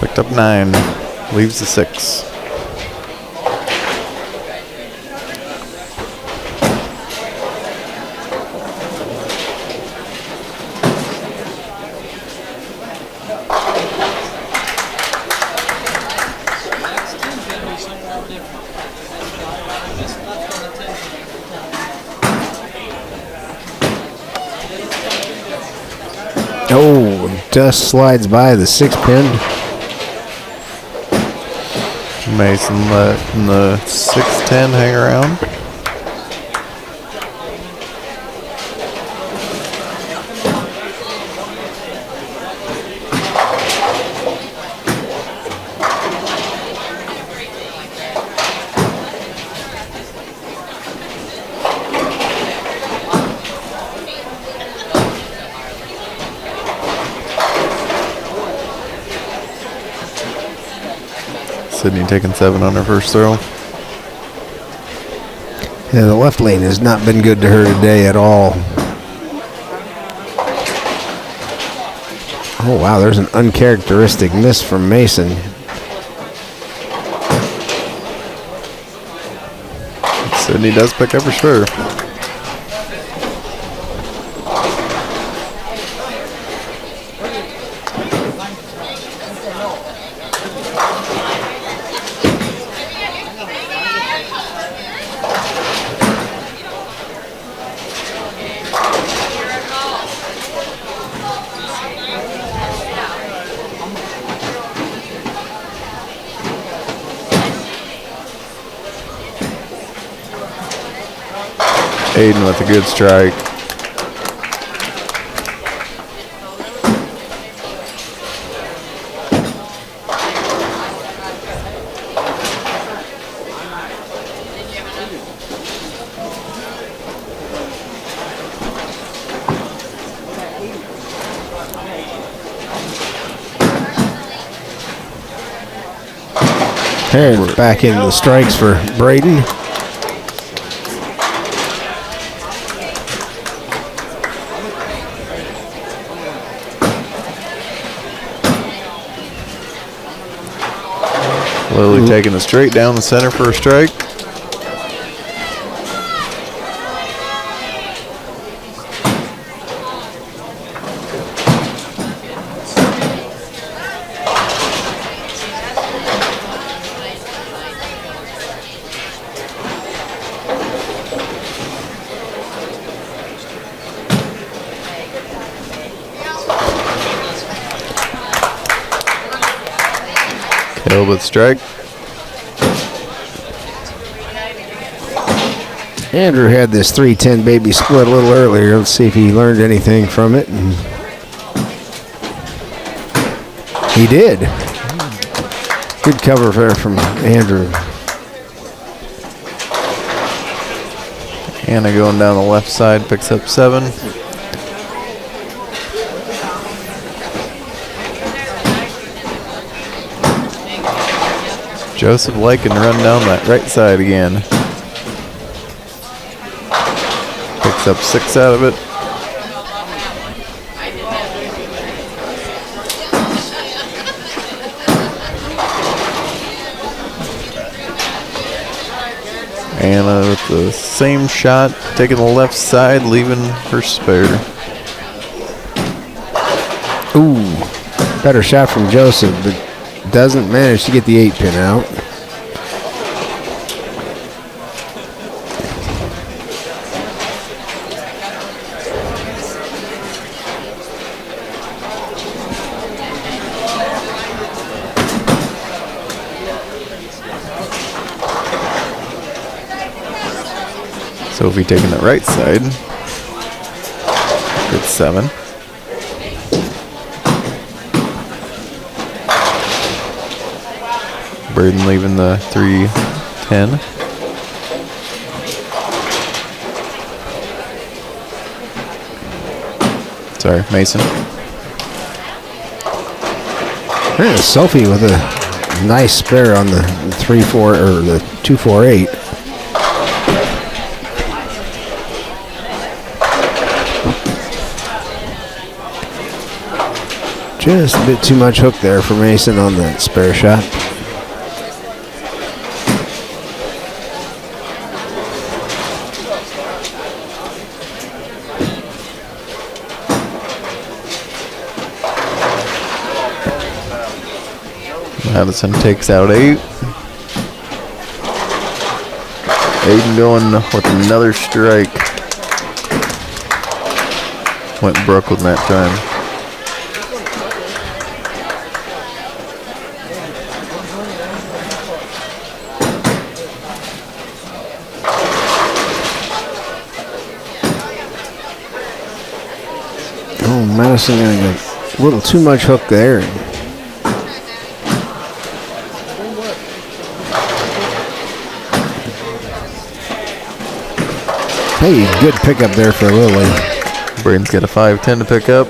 Picked up 9, leaves the 6. Oh, dust slides by the 6 pin. Mason letting the 6-10 hang around. Sydney taking 7 on her first throw. Yeah, the left lane has not been good to her today at all. Oh, wow, there's an uncharacteristic miss from Mason. Sydney does pick up her spare. Aiden with a good strike. There's back into the strikes for Braden. Lilly taking it straight down the center for a strike. Caleb with strike. Andrew had this 3-10 baby split a little earlier. Let's see if he learned anything from it. And he did. Good cover there from Andrew. Anna going down the left side, picks up 7. Joseph Lakin run down that right side again. Picks up 6 out of it. Anna with the same shot, taking the left side, leaving her spare. Ooh, better shot from Joseph, but doesn't manage to get the 8-pin out. Sophie taking the right side. Good 7. Braden leaving the 3-10. Sorry, Mason. Yeah, Sophie with a nice spare on the 3-4 or the 2-4-8. Just a bit too much hook there for Mason on that spare shot. Madison takes out 8. Aiden going with another strike. Went Brooklyn that time. Oh, Madison getting a little too much hook there. Hey, good pickup there for Lilly. Braden's got a 5-10 to pick up.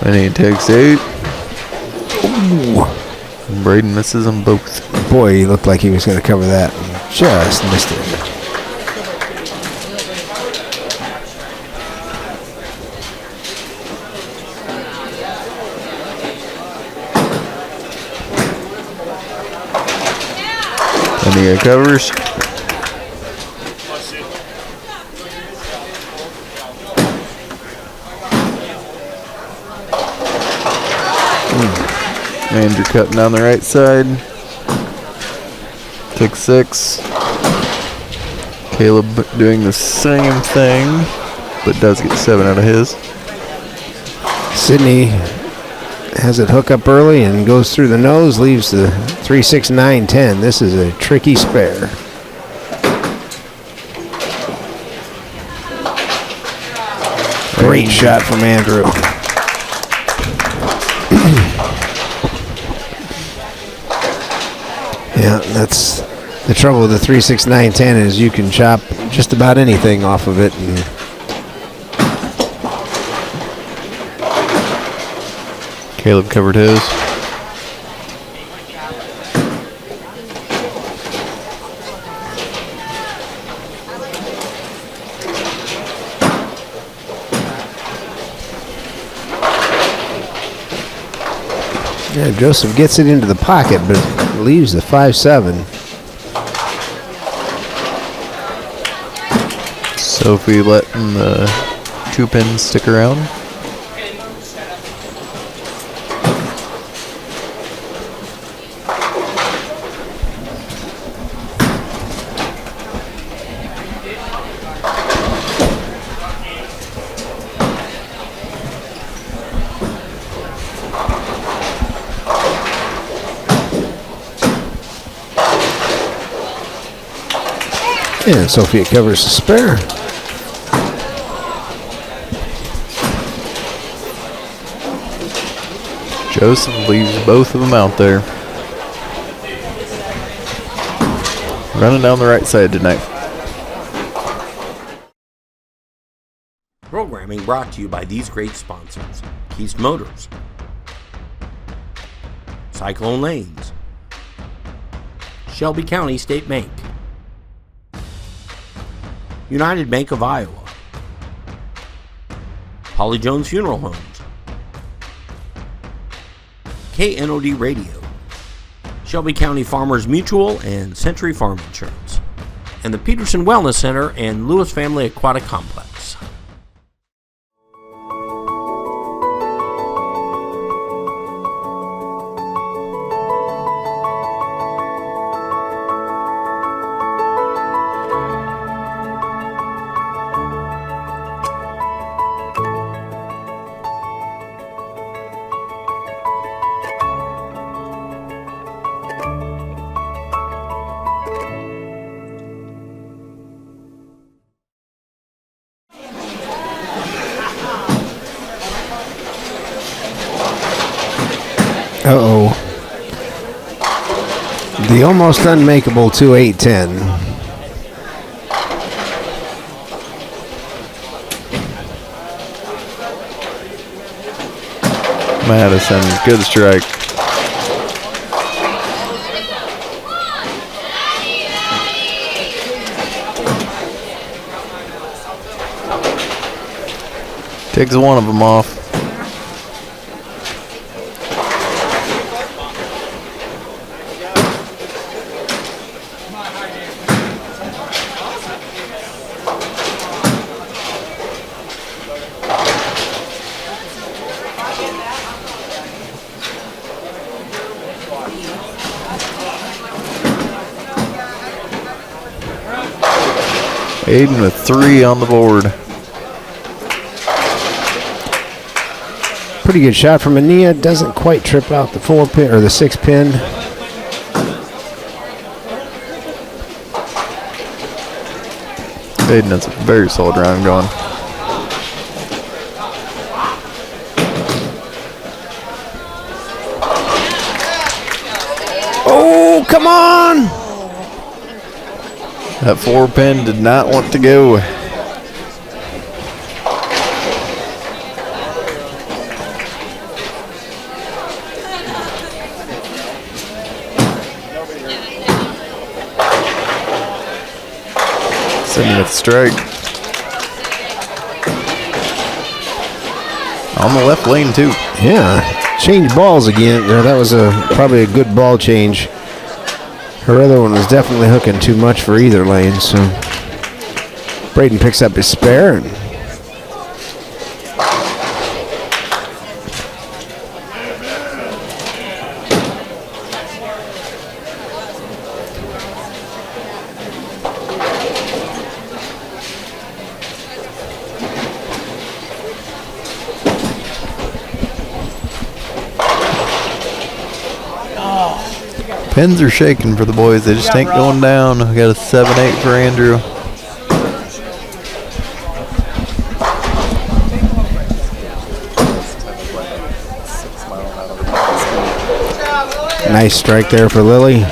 And he takes 8. Ooh. Braden misses them both. Boy, he looked like he was going to cover that. Just missed it. And he covers. Andrew cutting down the right side. Took 6. Caleb doing the same thing, but does get 7 out of his. Sydney has it hook up early and goes through the nose, leaves the 3-6-9-10. This is a tricky spare. Great shot from Andrew. Yeah, that's the trouble with the 36910 is you can chop just about anything off of it. And Caleb covered his. yeah, Joseph gets it into the pocket, but leaves the 5-7. Sophie letting the 2 pins stick around. And Sophia covers the spare. Joseph leaves both of them out there. Running down the right side tonight. Programming brought to you by these great sponsors: Keast Motors, Cyclone Lanes, Shelby County State Bank, United Bank of Iowa, Holly Jones Funeral Homes, KNOD Radio, Shelby County Farmers Mutual and Century Farm Insurance, and the Peterson Wellness Center and Lewis Family Aquatic Complex. Uh-oh. The almost unmakeable 2-8-10. Madison, good strike. Takes one of them off. Aiden with 3 on the board. Pretty good shot from Ania. Doesn't quite trip out the 4-pin or the 6-pin. Aiden has a very solid round going. Oh, come on! That 4-pin did not want to go. Sitting with strike. On the left lane too. Yeah, change balls again. That was probably a good ball change. Her other one was definitely hooking too much for either lane, so Braden picks up his spare. And Pins are shaking for the boys. They just ain't going down. We got a 7-8 for Andrew. Nice strike there for Lilly.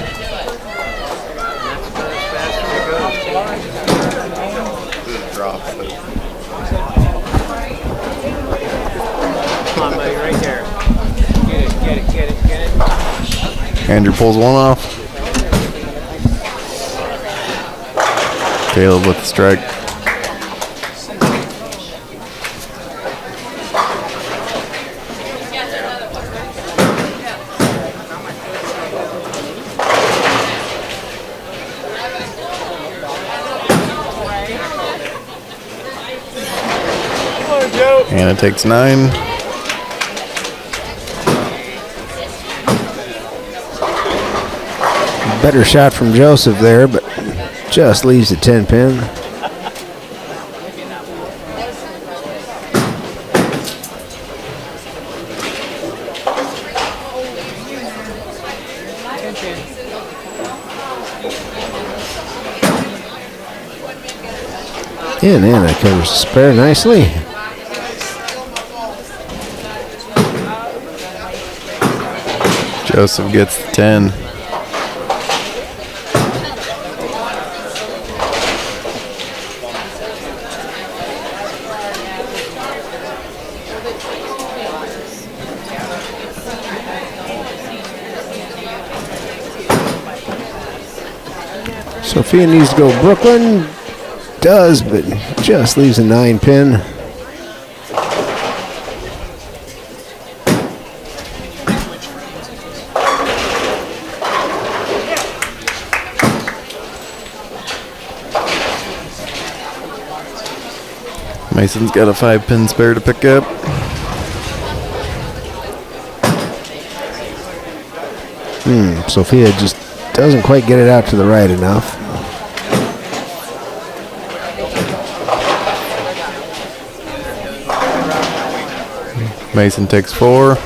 Come on, buddy, right there. Get it. Andrew pulls one off. Caleb with the strike. And it takes 9. Better shot from Joseph there, but just leaves the 10 pin. And Anna covers the spare nicely. Joseph gets the 10. Sophia needs to go Brooklyn. Does, but just leaves a 9 pin. Mason's got a 5-pin spare to pick up. Sophia just doesn't quite get it out to the right enough. Mason takes 4.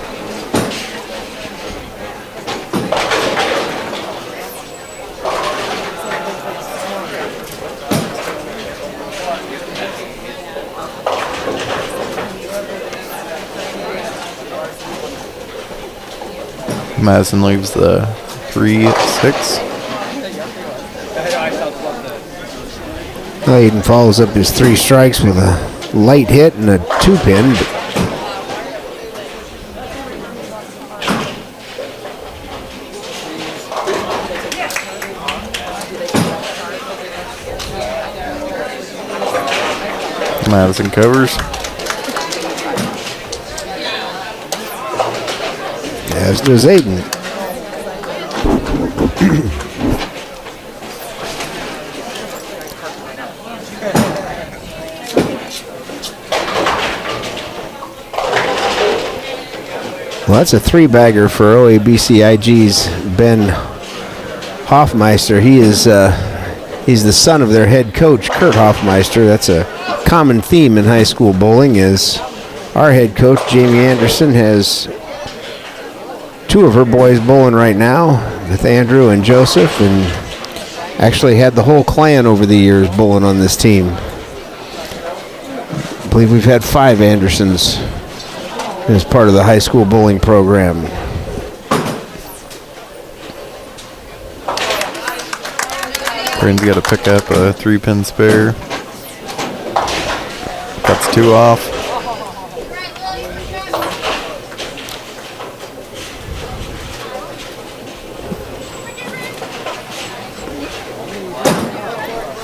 Madison leaves the 3-6. Hayden follows up his 3 strikes with a light hit and a 2 pin. Madison covers. As does Aiden. Well, that's a 3-bagger for OABCIG's Ben Hoffmeister. He's the son of their head coach, Kurt Hoffmeister. That's a common theme in high school bowling, as our head coach, Jamie Anderson, has 2 of her boys bowling right now with Andrew and Joseph, and actually had the whole clan over the years bowling on this team. I believe we've had 5 Andersons as part of the high school bowling program. Bryn's got to pick up a 3-pin spare. Cuts 2 off.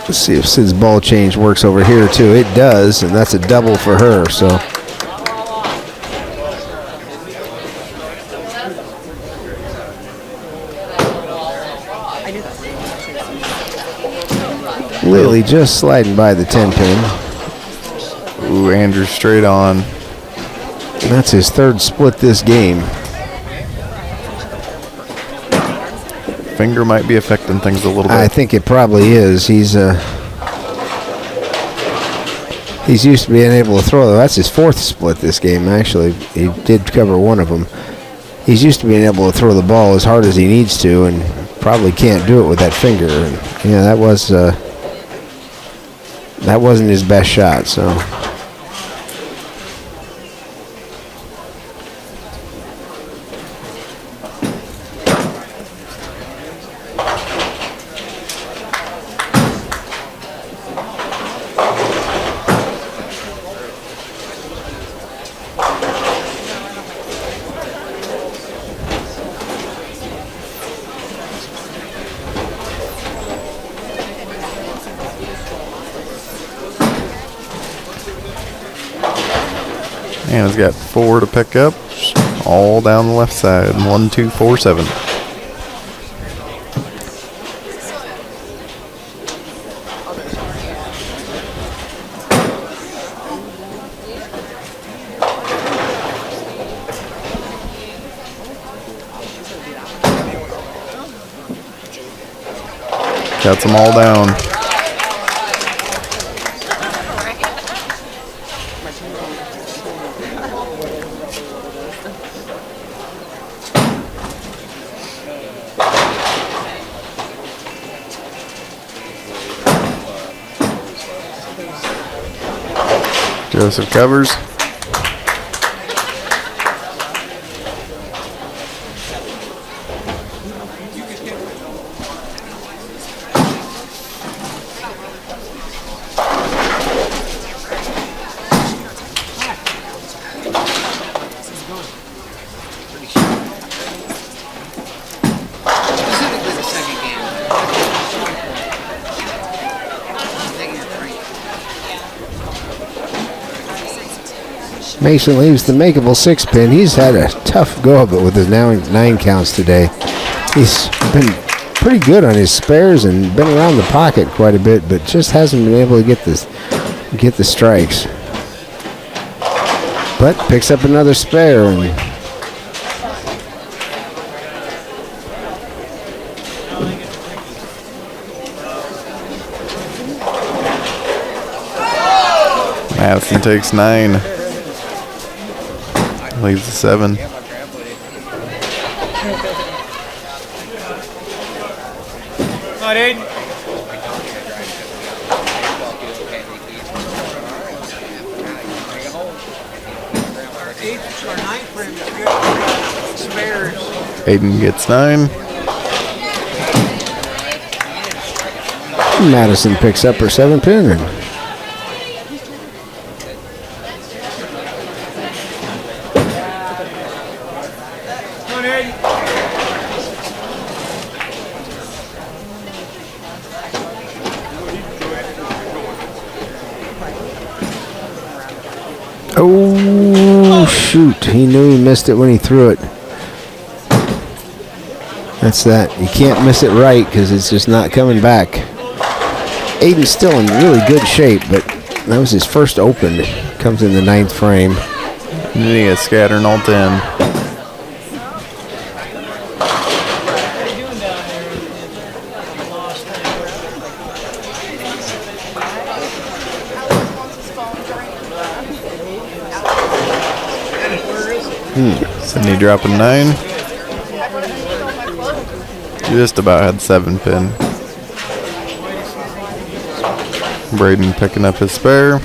Let's see if Sid's ball change works over here too. It does, and that's a double for her. So Lilly just sliding by the 10 pin. Ooh, Andrew straight on. And that's his 3rd split this game. Finger might be affecting things a little bit. I think it probably is. He's used to being able to throw. That's his 4th split this game, actually. He did cover one of them. He's used to being able to throw the ball as hard as he needs to, and probably can't do it with that finger. And, yeah, that wasn't his best shot. So. Anna's got 4 to pick up, all down the left side. 1, 2, 4, 7. Cuts them all down. Joseph covers. Specifically the second game. Mason leaves the makeable 6-pin. He's had a tough go of it with his 9 counts today. He's been pretty good on his spares and been around the pocket quite a bit, but just hasn't been able to get the strikes. But picks up another spare and Madison takes 9. Leaves the 7. Not Aiden. Our 8th or 9th frame is good. Spares. Aiden gets 9. Madison picks up her 7-pin and Not Aiden. oh shoot, he knew he missed it when he threw it. That's that. You can't miss it right because it's just not coming back. Aiden's still in really good shape, but that was his first open. Comes in the 9th frame. And then he gets scattering all 10. Sydney dropping 9. Just about had 7-pin. Braden picking up his spare.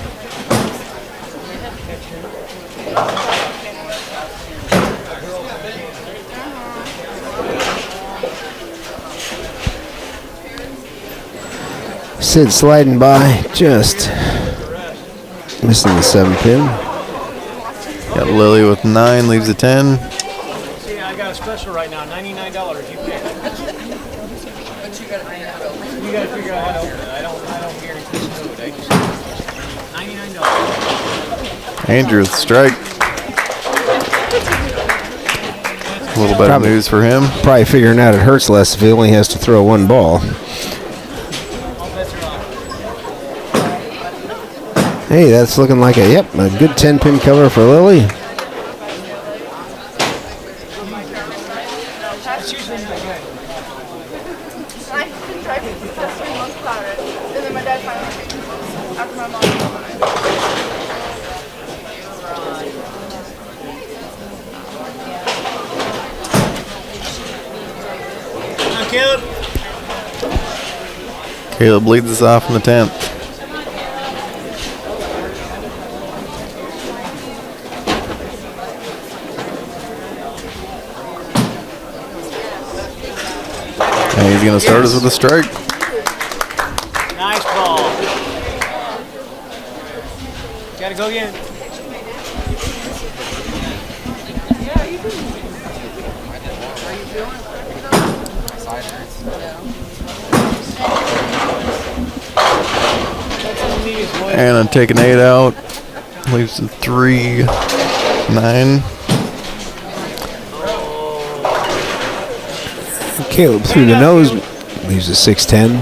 Sid sliding by, just missing the 7-pin. Got Lilly with 9, leaves a 10. See, I got a special right now, $99. You pick. You got to figure out how to open it. I don't guarantee it's good. I just $99. Andrew with the strike. A little bit of news for him. Probably figuring out it hurts less if he only has to throw 1 ball. Hey, that's looking like a good 10-pin cover for Lilly. Caleb leads us off in the 10th. And he's going to start us with a strike. Nice ball. Gotta go again. And I'm taking 8 out. Leaves the 3. 9. Caleb through the nose, leaves a 6-10.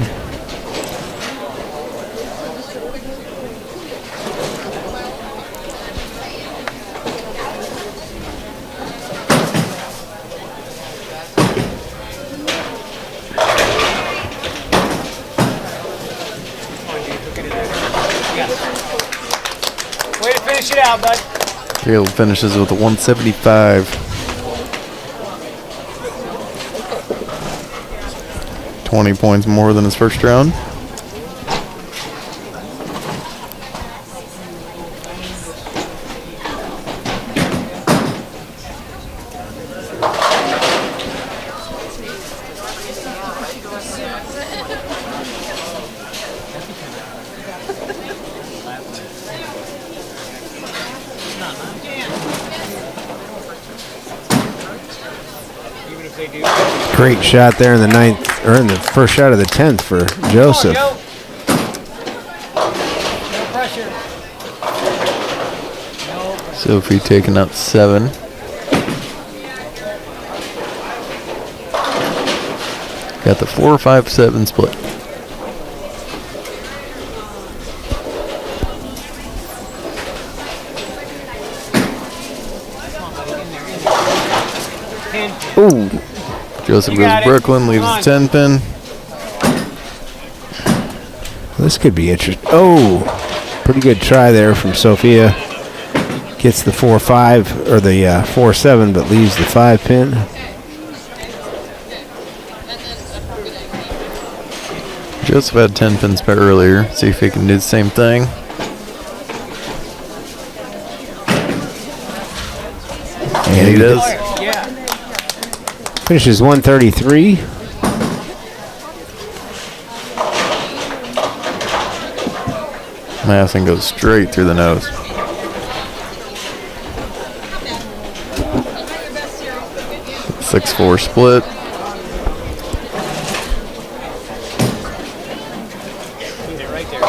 Way to finish it out, bud. Caleb finishes with a 175. 20 points more than his first round. Great shot there in the ninth, or in the first shot of the 10th for Joseph. No pressure. Sophie taking up 7. Got the 4-5-7 split. Ooh, Joseph You got goes it. Brooklyn, leaves Come his 10 pin. this could be interesting. Oh, pretty good try there from Sophia. Gets the 4-5 or the 4-7, but leaves the 5 pin. Joseph had 10 pin spare earlier. See if he can do the same thing. And he does. Yeah. Finishes 133. Masson goes straight through the nose. Six-4 split. Right there.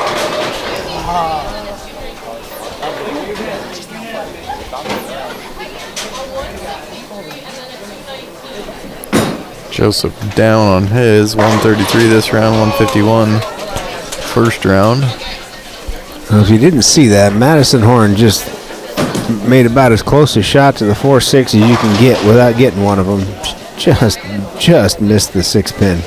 Joseph down on his 133 this round, 151 first round. Well, if you didn't see that, Madison Horn just made about as close a shot to the 4-6 as you can get without getting one of them. Just missed the 6 pin.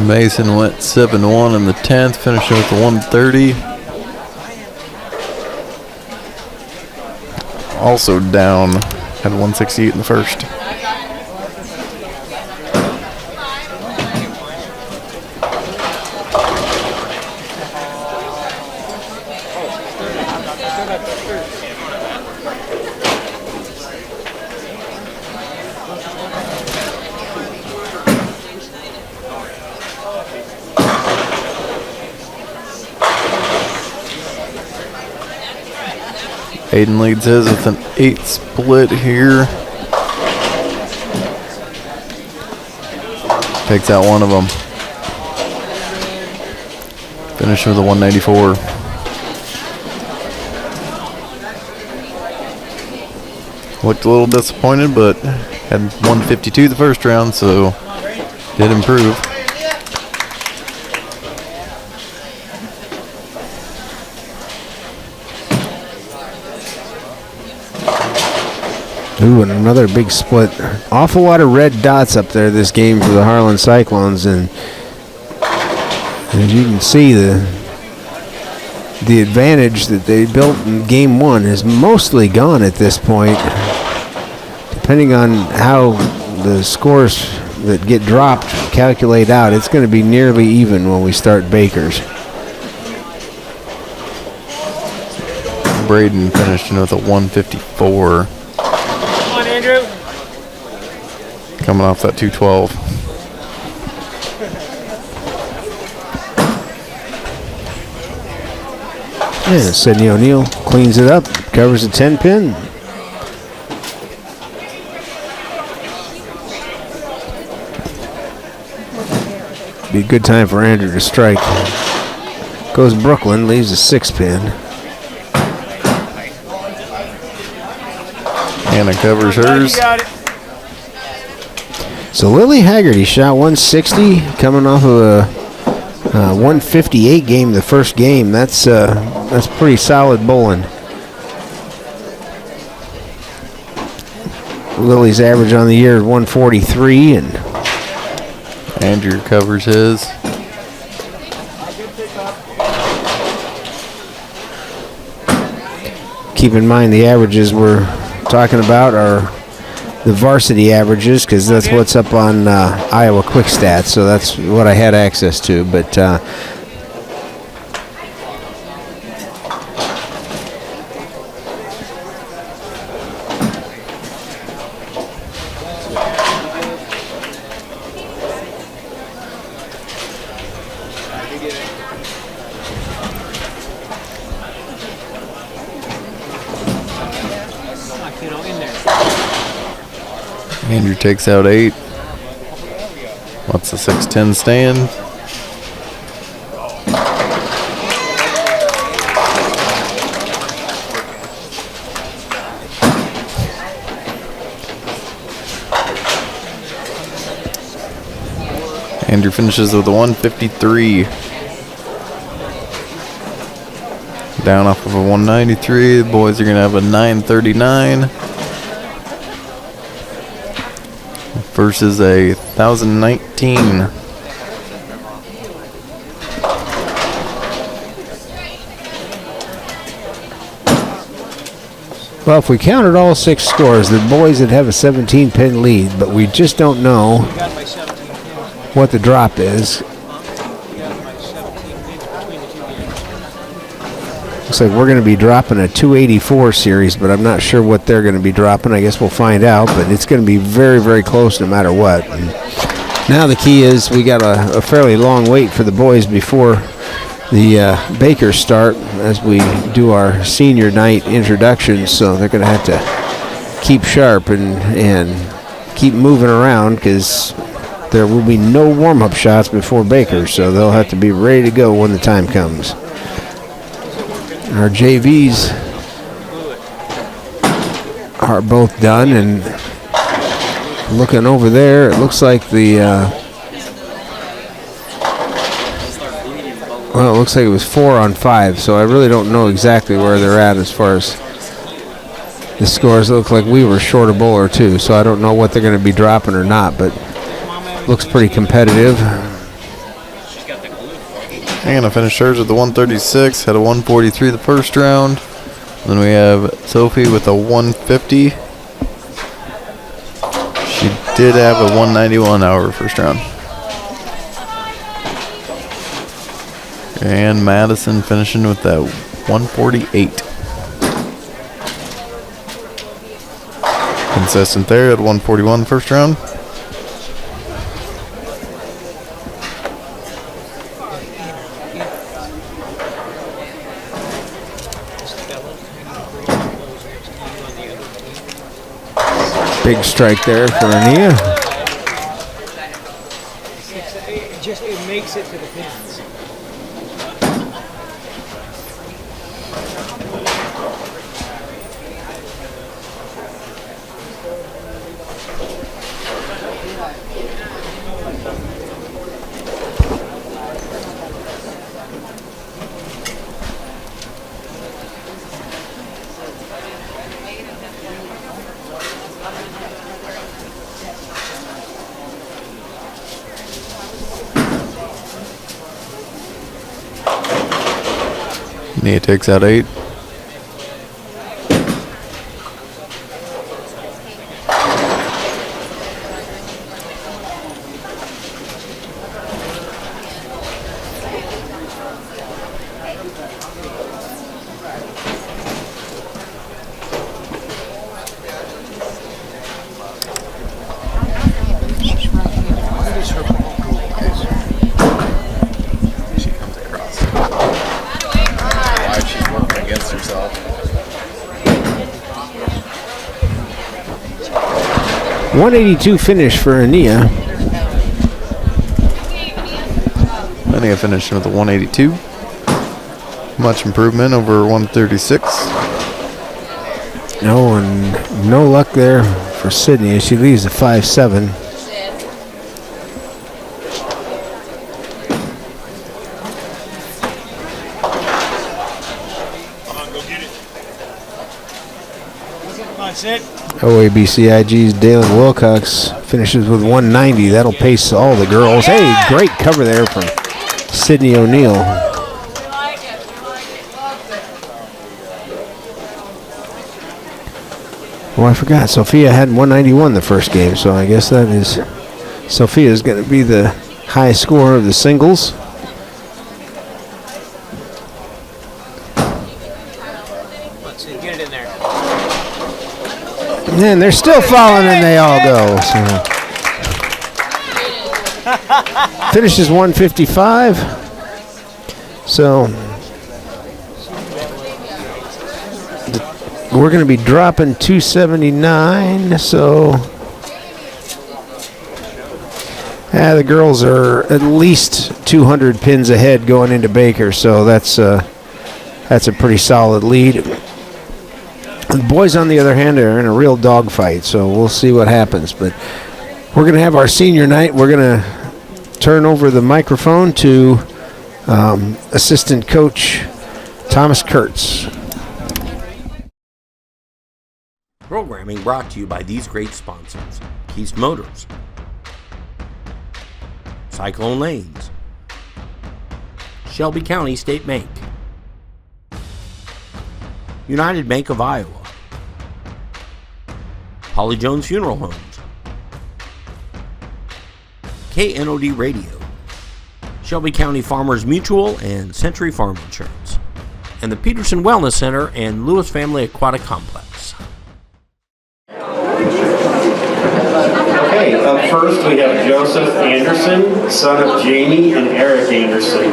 Mason went 7-1 in the 10th, finishing with the 130. Also down, had 168 in the first. Aiden leads his with an 8 split here. Takes out one of them. Finish with a 194. Looked a little disappointed, but had 152 the first round, so did improve. Ooh, and another big split. Awful lot of red dots up there this game for the Harlan Cyclones, and as you can see, the advantage that they built in game 1 is mostly gone at this point. Depending on how the scores that get dropped calculate out, it's going to be nearly even when we start Bakers. Braden finishing with a 154. Come on, Andrew. Coming off that 212. Yeah, Sydney O'Neill cleans it up, covers a 10 pin. Be a good time for Andrew to strike. Goes Brooklyn, leaves a 6-pin. Anna covers hers. So Lilly Hagerty shot 160, coming off of a 158 game the first game. That's pretty solid bowling. Lily's average on the year is 143, and Andrew covers his. keep in mind the averages we're talking about are the varsity averages, because that's what's up on Iowa Quick Stats, so that's what I had access to. But Andrew takes out 8. What's the 6-10 stand? Andrew finishes with a 153. Down off of a 193. The boys are going to have a 939. Versus a 1,019. well, if we counted all 6 scores, the boys would have a 17-pin lead, but we just don't know what the drop is. Looks like we're going to be dropping a 284 series, but I'm not sure what they're going to be dropping. I guess we'll find out, but it's going to be very, very close no matter what. And now the key is we got a fairly long wait for the boys before the Bakers start as we do our senior night introductions, so they're going to have to keep sharp and keep moving around, because there will be no warm-up shots before Bakers, so they'll have to be ready to go when the time comes. Our JVs are both done, and looking over there, it looks like the well, it looks like it was 4 on 5, so I really don't know exactly where they're at as far as the scores. It look like we were short a bowler too, so I don't know what they're going to be dropping or not, but looks pretty competitive. Hannah finished hers with the 136, had a 143 the first round. Then we have Sophie with a 150. She did have a 191 hour first round. And Madison finishing with that 148. Consistent there at 141 the first round. Big strike there for Ania. It makes it to the pins. Nia takes out 8. Against herself. 182 finish for Ania. Nia finishing with a 182. Much improvement over 136. No, and no luck there for Sydney as she leaves the 5-7. OABCIG's Dalen Wilcox finishes with 190. That'll pace all the girls. Hey, great cover there from Sydney O'Neill. Oh, I forgot. Sophia had 191 the first game, so I guess that is Sophia's going to be the high scorer of the singles. Get it in there. And they're still falling, and they all go. So. Finishes 155. So we're going to be dropping 279. So the girls are at least 200 pins ahead going into Baker. So that's a pretty solid lead. The boys, on the other hand, are in a real dogfight, so we'll see what happens. But we're going to have our senior night. We're going to turn over the microphone to assistant coach Thomas Kurtz. Programming brought to you by these great sponsors: Keast Motors, Cyclone Lanes, Shelby County State Bank, United Bank of Iowa, Holly Jones Funeral Homes, KNOD Radio, Shelby County Farmers Mutual and Century Farm Insurance, and the Peterson Wellness Center and Lewis Family Aquatic Complex. Okay, up first we have Joseph Anderson, son of Jamie and Eric Anderson.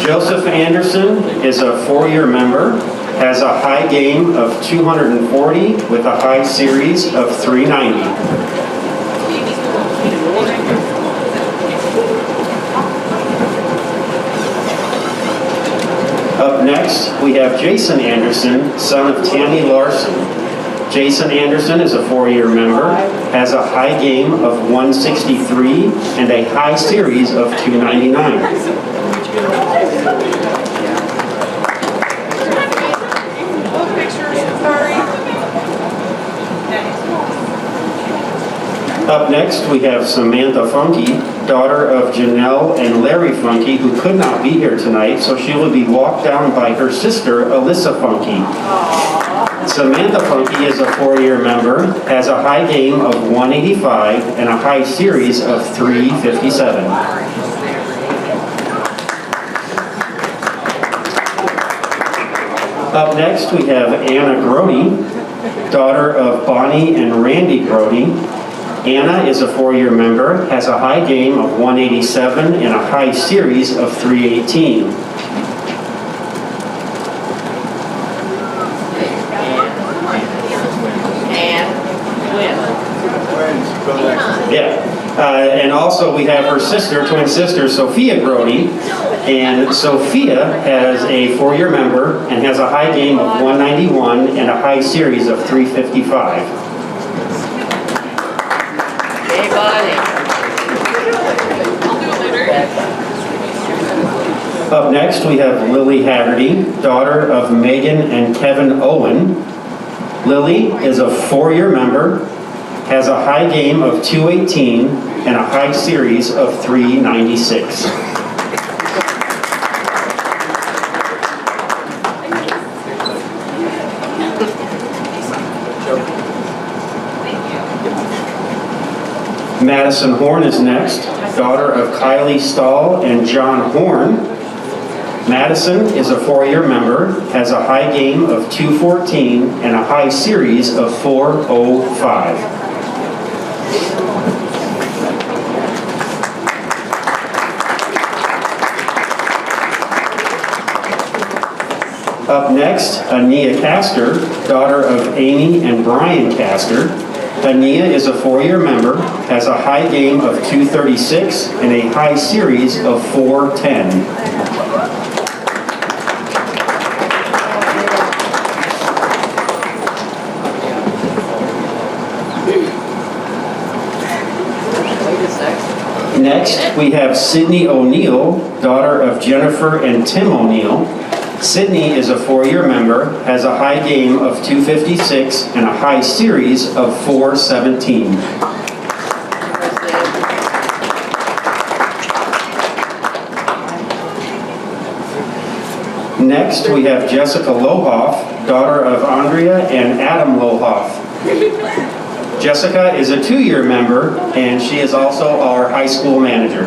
Joseph Anderson is a 4-year member, has a high game of 240 with a high series of 390. Up next, we have Jason Anderson, son of Tammy Larson. Jason Anderson is a 4-year member, has a high game of 163 and a high series of 299. Up next, we have Samantha Funky, daughter of Janelle and Larry Funky, who could not be here tonight, so she will be walked down by her sister, Alyssa Funky. Samantha Funky is a 4-year member, has a high game of 185 and a high series of 357. Up next, we have Anna Grody, daughter of Bonnie and Randy Grody. Anna is a 4-year member, has a high game of 187 and a high series of 318. And also we have her sister, twin sister, Sophia Grody. And Sophia has a 4-year member and has a high game of 191 and a high series of 355. Up next, we have Lilly Hagerty, daughter of Megan and Kevin Owen. Lilly is a 4-year member, has a high game of 218 and a high series of 396. Madison Horn is next, daughter of Kylie Stahl and John Horn. Madison is a 4-year member, has a high game of 214 and a high series of 405. Up next, Ania Castor, daughter of Amy and Brian Castor. Ania is a 4-year member, has a high game of 236 and a high series of 410. we have Sydney O'Neill, daughter of Jennifer and Tim O'Neill. Sydney is a 4-year member, has a high game of 256 and a high series of 417. Next, we have Jessica Lohoff, daughter of Andrea and Adam Lohoff. Jessica is a 2-year member, and she is also our high school manager.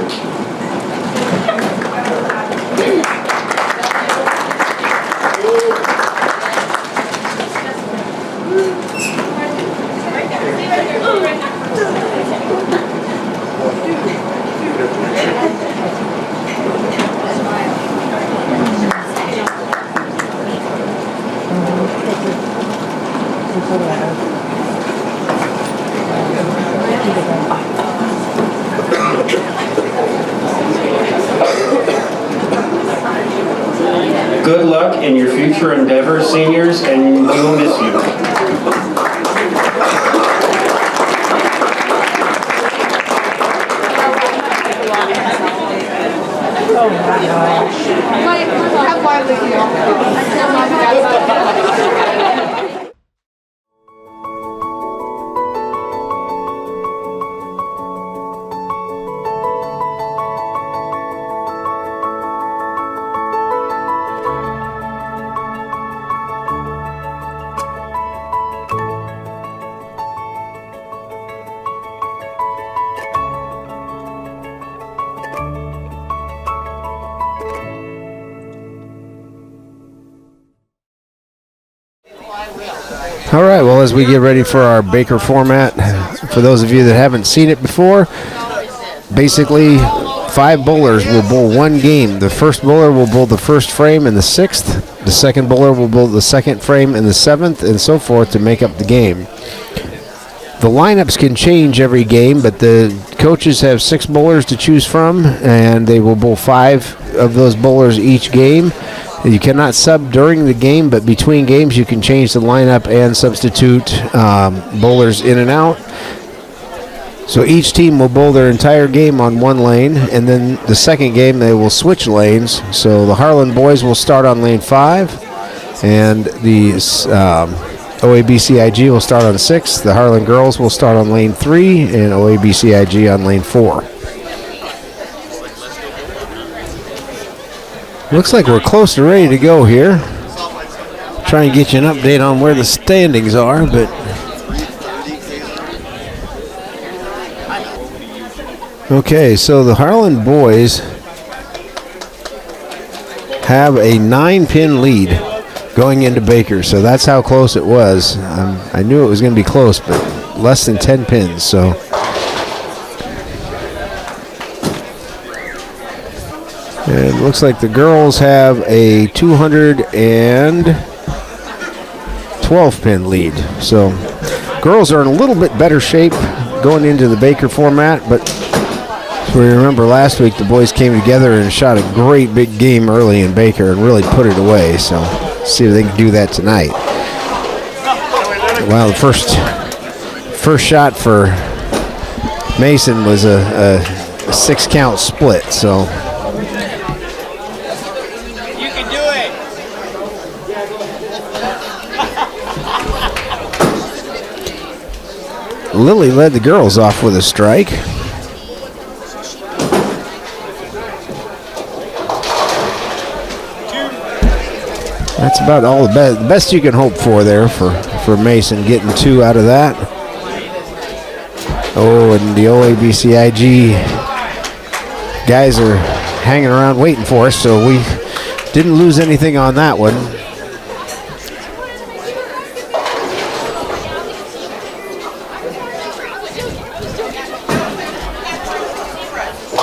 Good luck in your future endeavors, seniors, and we will miss you. Oh my gosh. How widely do you All right, well, as we get ready for our Baker format, for those of you that haven't seen it before, basically 5 bowlers will bowl one game. The first bowler will bowl the first frame in the 6th. The second bowler will bowl the second frame in the 7th, and so forth to make up the game. The lineups can change every game, but the coaches have 6 bowlers to choose from, and they will bowl 5 of those bowlers each game. You cannot sub during the game, but between games you can change the lineup and substitute bowlers in and out. So each team will bowl their entire game on one lane, and then the second game they will switch lanes. So the Harlan boys will start on lane 5, and the OABCIG will start on 6. The Harlan girls will start on lane 3, and OABCIG on lane 4. Looks like we're close to ready to go here. Try and get you an update on where the standings are, but okay, so the Harlan boys have a 9-pin lead going into Baker, so that's how close it was. I knew it was going to be close, but less than 10 pins, so. And it looks like the girls have a 212-pin lead. So girls are in a little bit better shape going into the Baker format, but as we remember last week, the boys came together and shot a great big game early in Baker and really put it away. So see if they can do that tonight. Well, the first shot for Mason was a 6-count split, so. Lilly led the girls off with a strike. That's about all the best you can hope for there for Mason, getting 2 out of that. Oh, and the OABCIG guys are hanging around waiting for us, so we didn't lose anything on that one.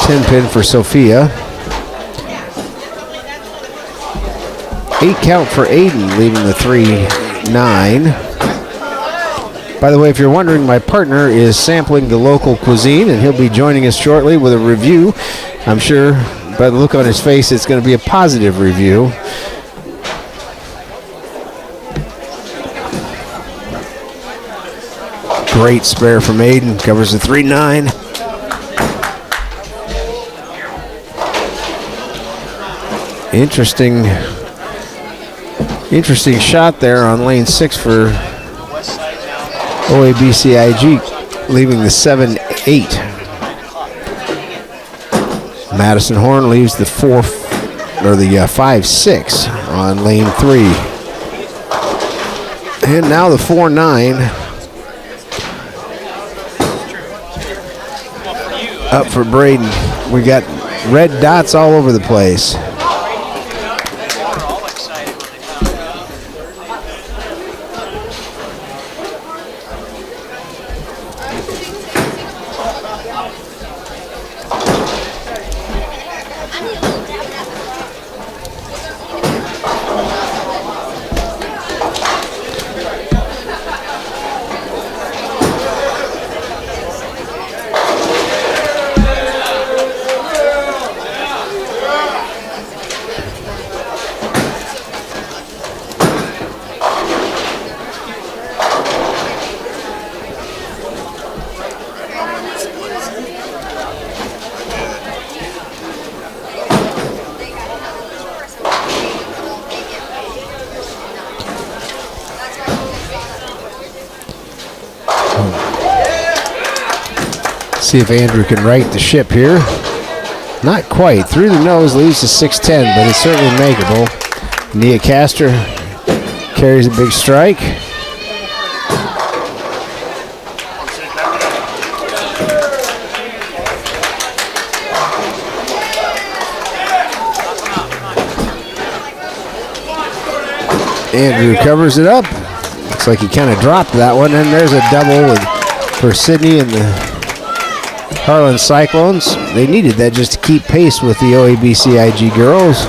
10-pin for Sophia. 8-count for Aiden, leaving the 3-9. By the way, if you're wondering, my partner is sampling the local cuisine, and he'll be joining us shortly with a review. I'm sure by the look on his face, it's going to be a positive review. Great spare from Aiden, covers the 3-9. Interesting shot there on lane 6 for OABCIG, leaving the 7-8. Madison Horn leaves the 5-6 on lane 3. And now the 4-9 up for Braden. We got red dots all over the place. See if Andrew can right the ship here. Not quite. Through the nose, leaves the 6'10", but it's certainly makeable. Nia Castor carries a big strike. Andrew covers it up. Looks like he kind of dropped that one, and there's a double for Sydney and the Harlan Cyclones. They needed that just to keep pace with the OABCIG girls.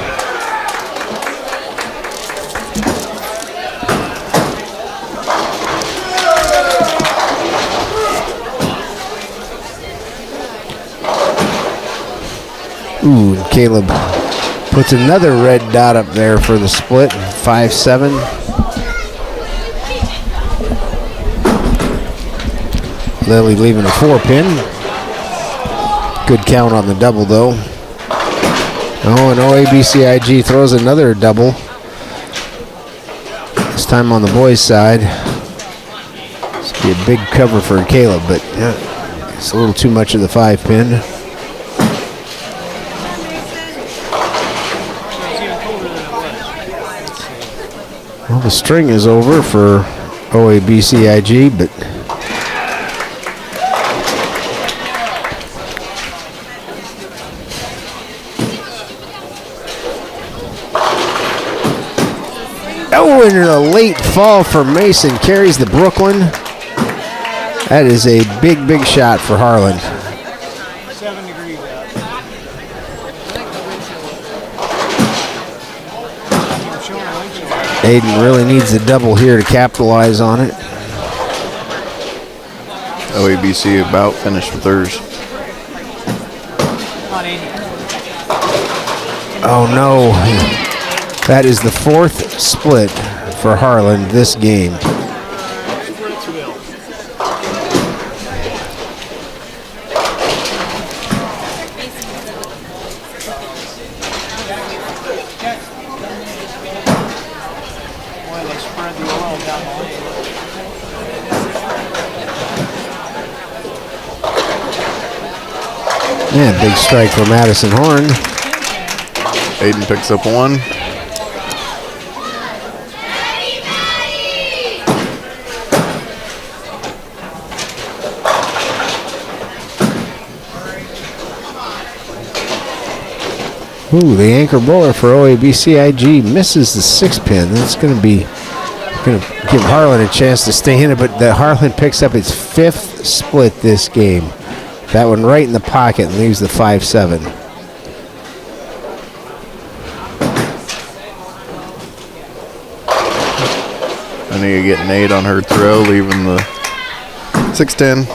Ooh, Caleb puts another red dot up there for the split, 5-7. Lilly leaving a 4-pin. Good count on the double, though. Oh, and OABCIG throws another double. This time on the boys' side. This will be a big cover for Caleb, but yeah, it's a little too much of the 5-pin. Well, the string is over for OABCIG, but oh, and a late fall for Mason carries the Brooklyn. That is a big, big shot for Harlan. 7 degrees out. Aiden really needs a double here to capitalize on it. OABC about finished with hers. Oh no. That is the 4th split for Harlan this game. Man, big strike for Madison Horn. Aiden picks up 1. Ooh, the anchor bowler for OABCIG misses the 6-pin. That's going to give Harlan a chance to stay in it, but the Harlan picks up its 5th split this game. That one right in the pocket and leaves the 5-7. I need to get an 8 on her throw, leaving the 6-10.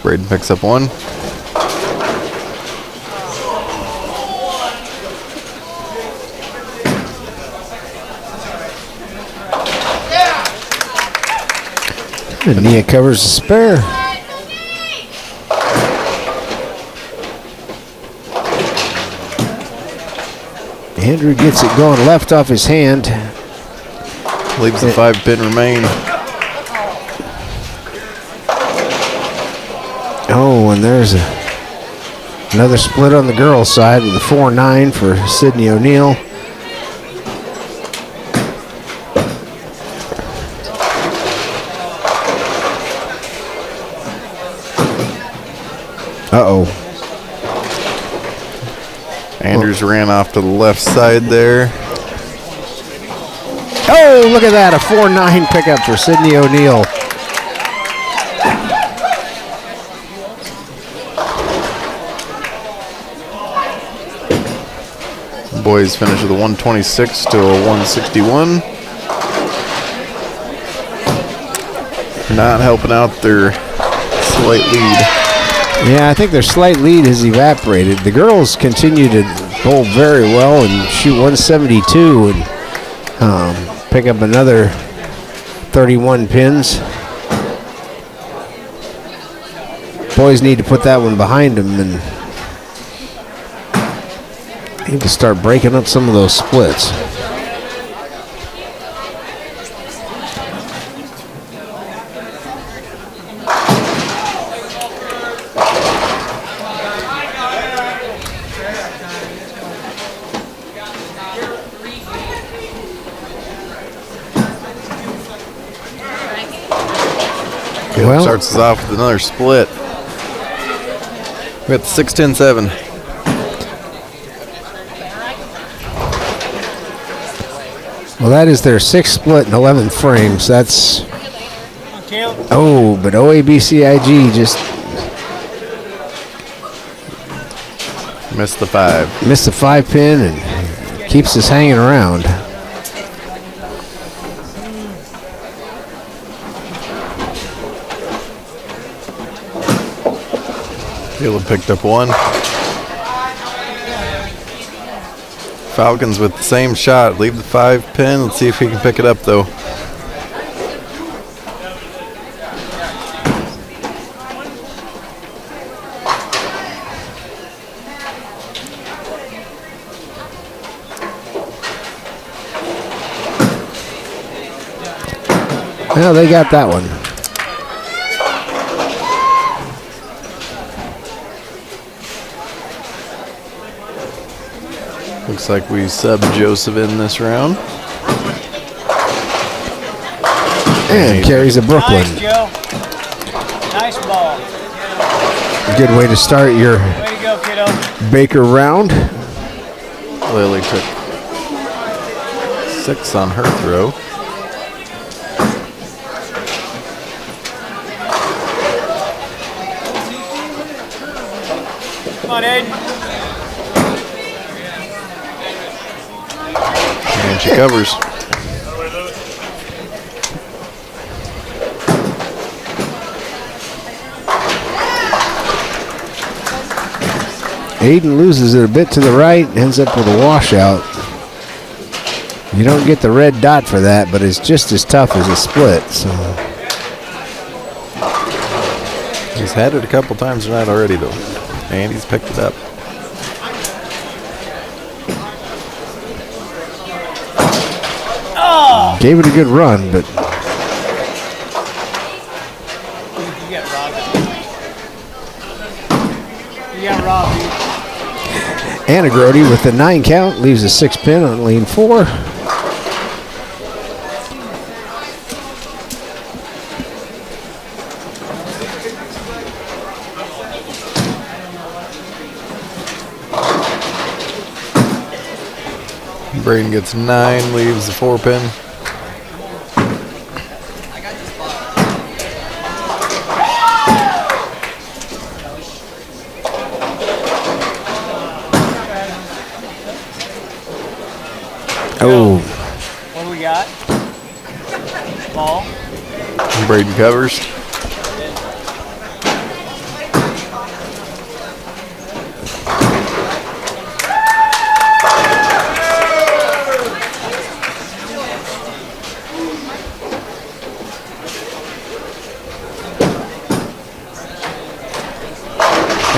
Braden picks up 1. And Nia covers the spare. Andrew gets it going left off his hand. Leaves the 5-pin remain. Oh, and there's another split on the girls' side with a 4-9 for Sydney O'Neill. Uh-oh. Andrews ran off to the left side there. Oh, look at that, a 4-9 pickup for Sydney O'Neill. Boys finish with a 126 to a 161. Not helping out their slight lead. Yeah, I think their slight lead has evaporated. The girls continue to bowl very well and shoot 172 and pick up another 31 pins. Boys need to put that one behind them and need to start breaking up some of those splits. Well, starts us off with another split. We got the 6-10-7. well, that is their 6th split in 11 frames. That's but OABCIG just Missed the 5. missed the 5-pin and keeps us hanging around. Caleb picked up 1. Falcons with the same shot. Leave the 5-pin. Let's see if he can pick it up, though. Well, they got that one. Looks like we sub Joseph in this round. And carries a Brooklyn. Nice, Joe. Nice ball. Good way to start your Way to go, kiddo. Baker round. Lily took 6 on her throw. Come on, Aiden. And she covers. Aiden loses it a bit to the right, ends up with a washout. You don't get the red dot for that, but it's just as tough as a split. So He's had it a couple times tonight already, though. And he's picked it up. gave it a good run, but You got robbed. You got robbed, dude. Anna Grody with the 9 count leaves a 6-pin on lane 4. Braden gets 9, leaves the 4-pin. Oh, What do we got? Ball. Braden covers.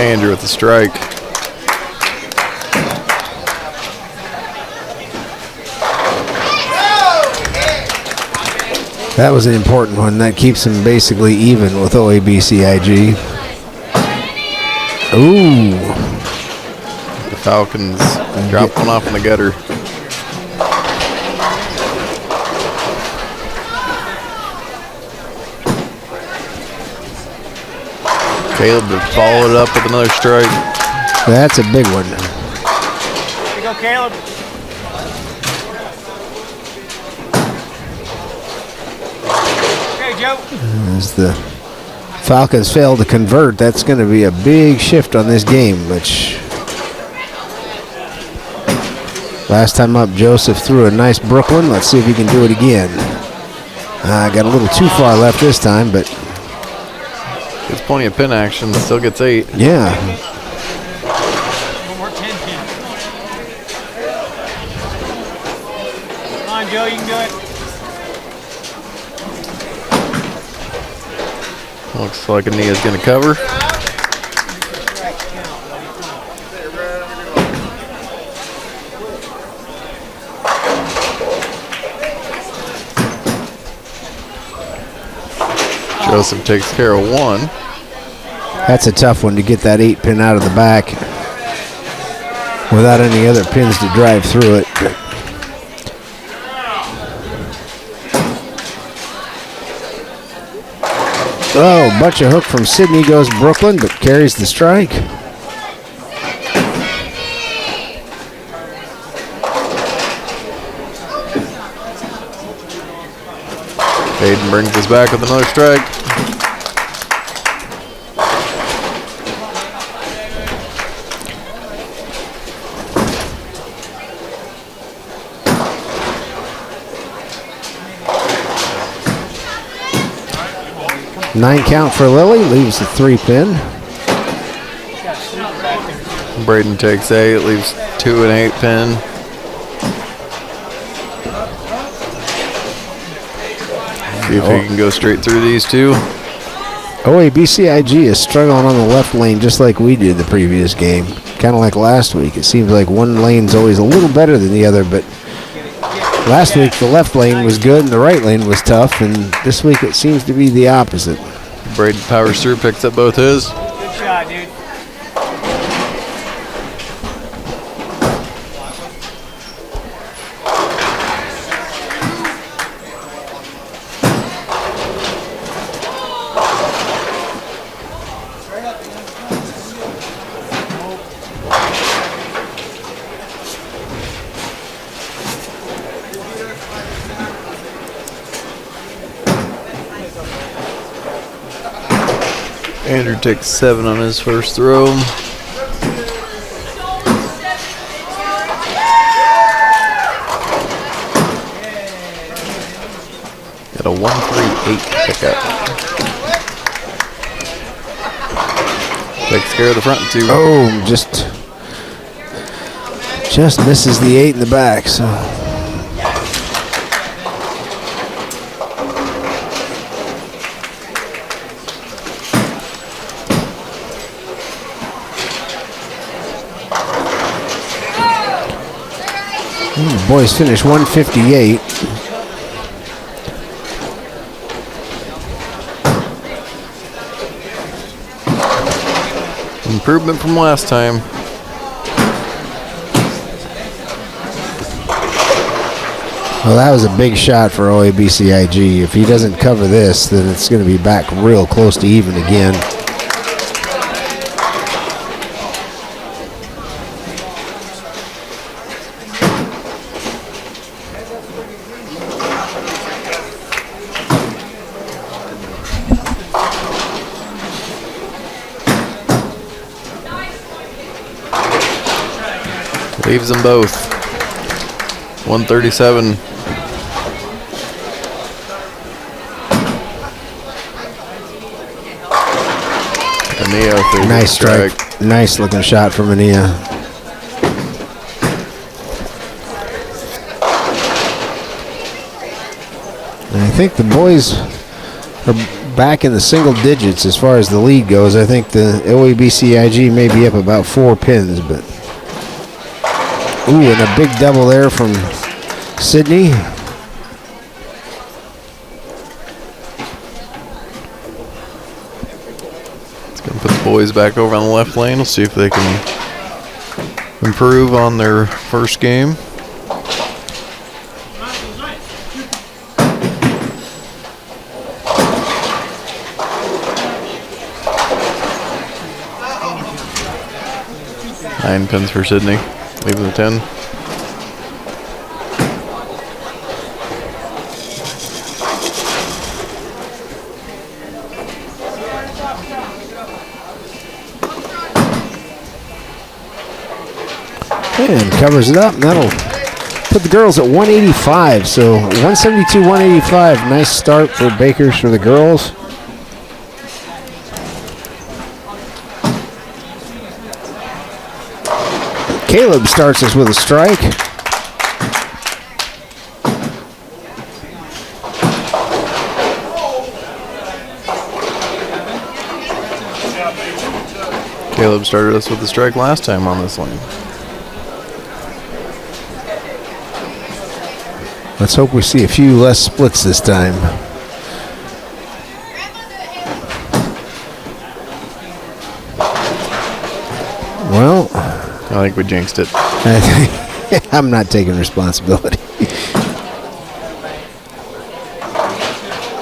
Andrew with the strike. That was an important one. That keeps him basically even with OABCIG. Ooh. The Falcons dropped one off in the gutter. Caleb to follow it up with another strike. That's a big one. There you go, Caleb. Okay, Joe. As the Falcons fail to convert, that's going to be a big shift on this game, which last time up, Joseph threw a nice Brooklyn. Let's see if he can do it again. Got a little too far left this time, but gets plenty of pin action, still gets 8. yeah. One more 10 pin. Come on, Joe, you can do it. Looks like Ania's going to cover. Joseph takes care of 1. That's a tough one to get that 8 pin out of the back without any other pins to drive through it. Oh, bunch of hook from Sydney goes Brooklyn, but carries the strike. Hayden brings us back with another strike. Nine count for Lilly, leaves the 3 pin. Braden takes 8, leaves 2 and 8 pin. See if he can go straight through these two. OABCIG is struggling on the left lane just like we did the previous game. Kind of like last week. It seems like one lane's always a little better than the other, but last week the left lane was good and the right lane was tough, and this week it seems to be the opposite. Braden powers through, picks up both his. Good shot, dude. Andrew takes 7 on his first throw. Got a 1-3-8 pickup. Takes care of the front 2. Oh, just misses the 8 in the back, so. Boys finish 158. Improvement from last time. Well, that was a big shot for OABCIG. If he doesn't cover this, then it's going to be back real close to even again. Leaves them both. 137. Ania. Nice strike. Nice looking shot from Ania. And I think the boys are back in the single digits as far as the lead goes. I think the OABCIG may be up about 4 pins, but ooh, and a big double there from Sydney. It's going to put the boys back over on the left lane. We'll see if they can improve on their first game. Nine pins for Sydney, leaving the 10. And covers it up, and that'll put the girls at 185. So 172, 185. Nice start for Bakers for the girls. Caleb starts us with a strike. Caleb started us with a strike last time on this lane. Let's hope we see a few less splits this time. Well, I think we jinxed it. I'm not taking responsibility.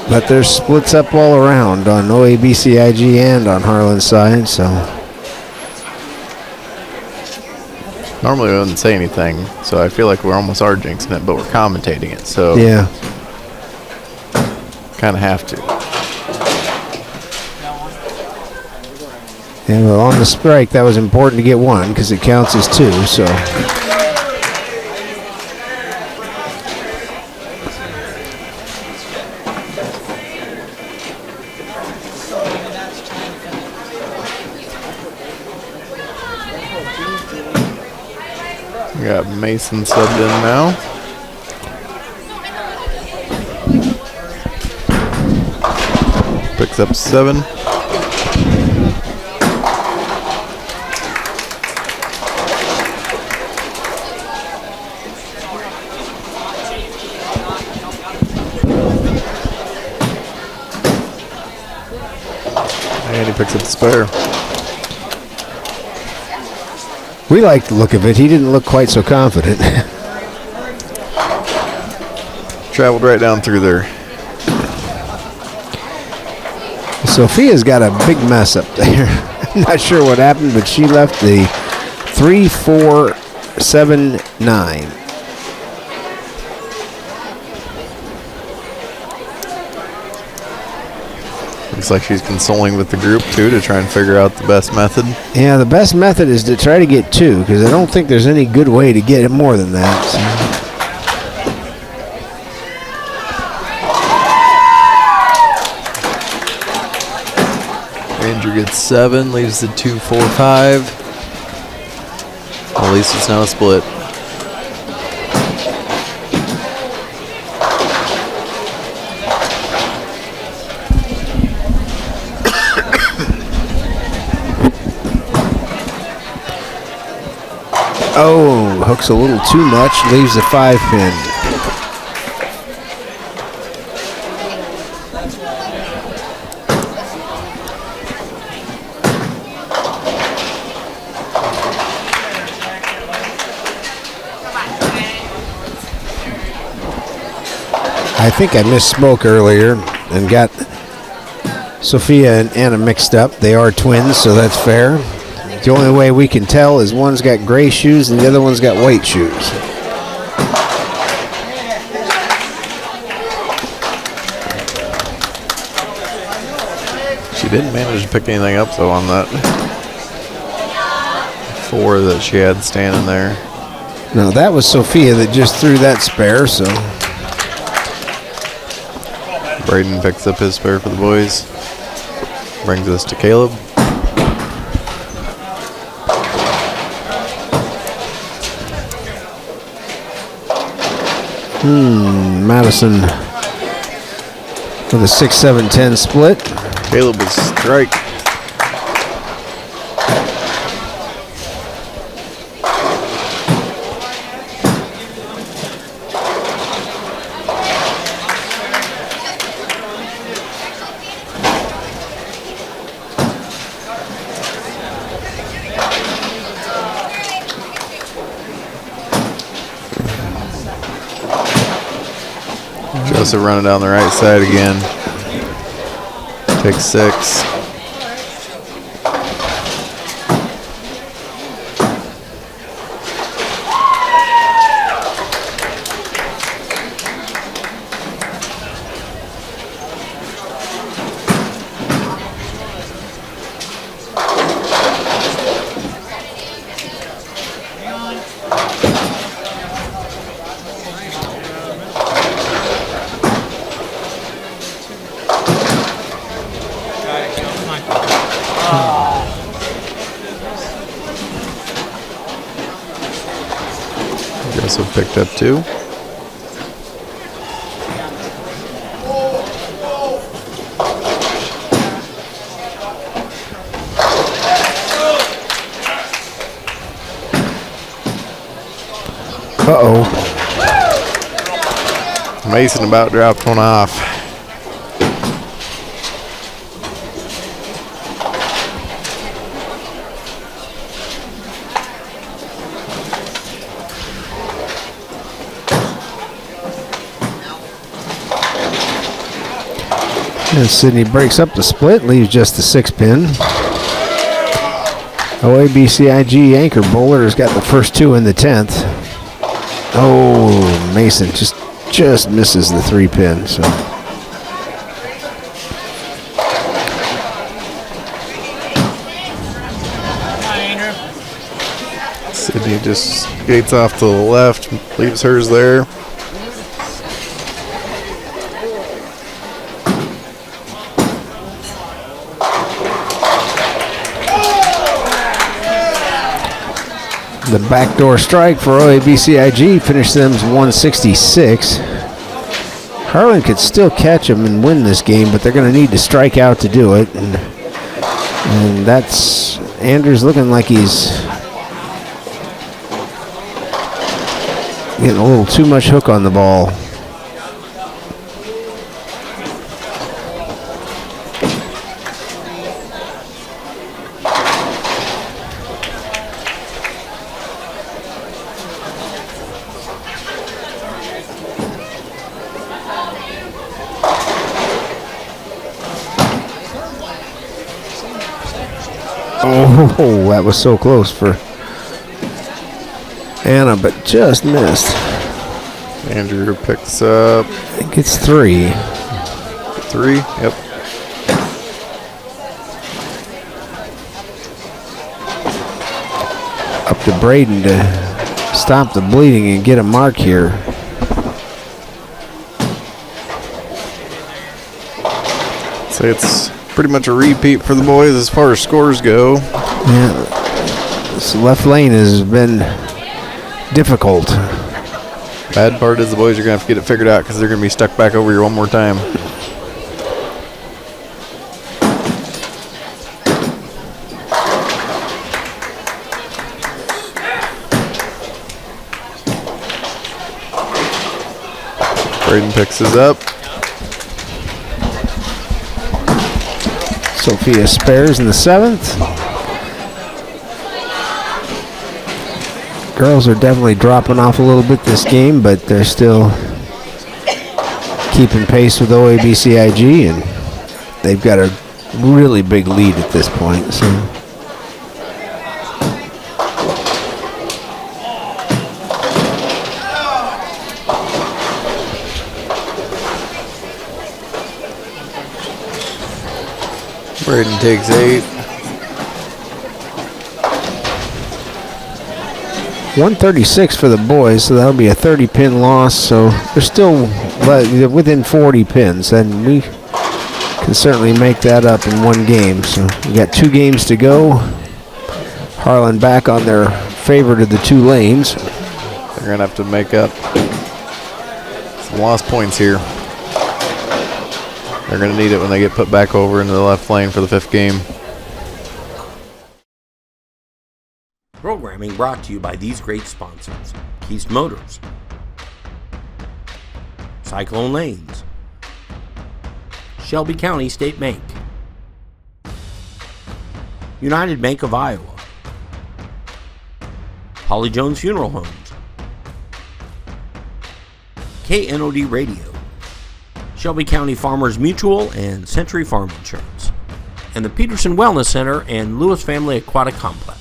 But there's splits up all around on OABCIG and on Harlan's side, so. Normally we wouldn't say anything, so I feel like we almost are jinxing it, but we're commentating it, so yeah. kind of have to. Yeah, well, on the strike, that was important to get one because it counts as 2, so. We got Mason subbed in now. Picks up 7. And he picks up the spare. We like the look of it. He didn't look quite so confident. Traveled right down through there. Sophia's got a big mess up there. I'm not sure what happened, but she left the 3-4-7-9. Looks like she's consoling with the group too to try and figure out the best method. Yeah, the best method is to try to get 2 because I don't think there's any good way to get more than that. So. Andrew gets 7, leaves the 2-4-5. At least it's now a split. Oh, hooks a little too much, leaves the 5-pin. I think I misspoke earlier and got Sophia and Anna mixed up. They are twins, so that's fair. The only way we can tell is one's got gray shoes and the other one's got white shoes. She didn't manage to pick anything up though on that 4 that she had standing there. No, that was Sophia that just threw that spare, so. Braden picks up his spare for the boys. Brings us to Caleb. Madison with a 6-7-10 split. Caleb will strike. Joseph running down the right side again. Pick 6. Joseph picked up 2. Uh-oh. Mason about dropped one off. And Sydney breaks up the split, leaves just the 6-pin. OABCIG anchor bowler has got the first 2 in the 10th. Oh, Mason just misses the 3-pin. So Sydney just skates off to the left, leaves hers there. the backdoor strike for OABCIG finished them 166. Harlan could still catch them and win this game, but they're going to need to strike out to do it. And that's Andrews looking like he's getting a little too much hook on the ball. Oh, that was so close for Anna, but just missed. Andrew picks up. I think it's 3. 3, yep. Up to Braden to stop the bleeding and get a mark here. So it's pretty much a repeat for the boys as far as scores go. Yeah, this left lane has been difficult. Bad part is the boys are going to have to get it figured out because they're going to be stuck back over here one more time. Braden picks his up. Sophia spares in the 7th. Girls are definitely dropping off a little bit this game, but they're still keeping pace with OABCIG, and they've got a really big lead at this point. So. Braden takes 8. 136 for the boys, so that'll be a 30-pin loss. So they're still within 40 pins, and we can certainly make that up in one game. So we got 2 games to go. Harlan back on their favorite of the 2 lanes. They're going to have to make up some lost points here. They're going to need it when they get put back over into the left lane for the 5th game. Programming brought to you by these great sponsors: Keast Motors, Cyclone Lanes, Shelby County State Bank, United Bank of Iowa, Holly Jones Funeral Homes, KNOD Radio, Shelby County Farmers Mutual and Century Farm Insurance, and the Peterson Wellness Center and Lewis Family Aquatic Complex.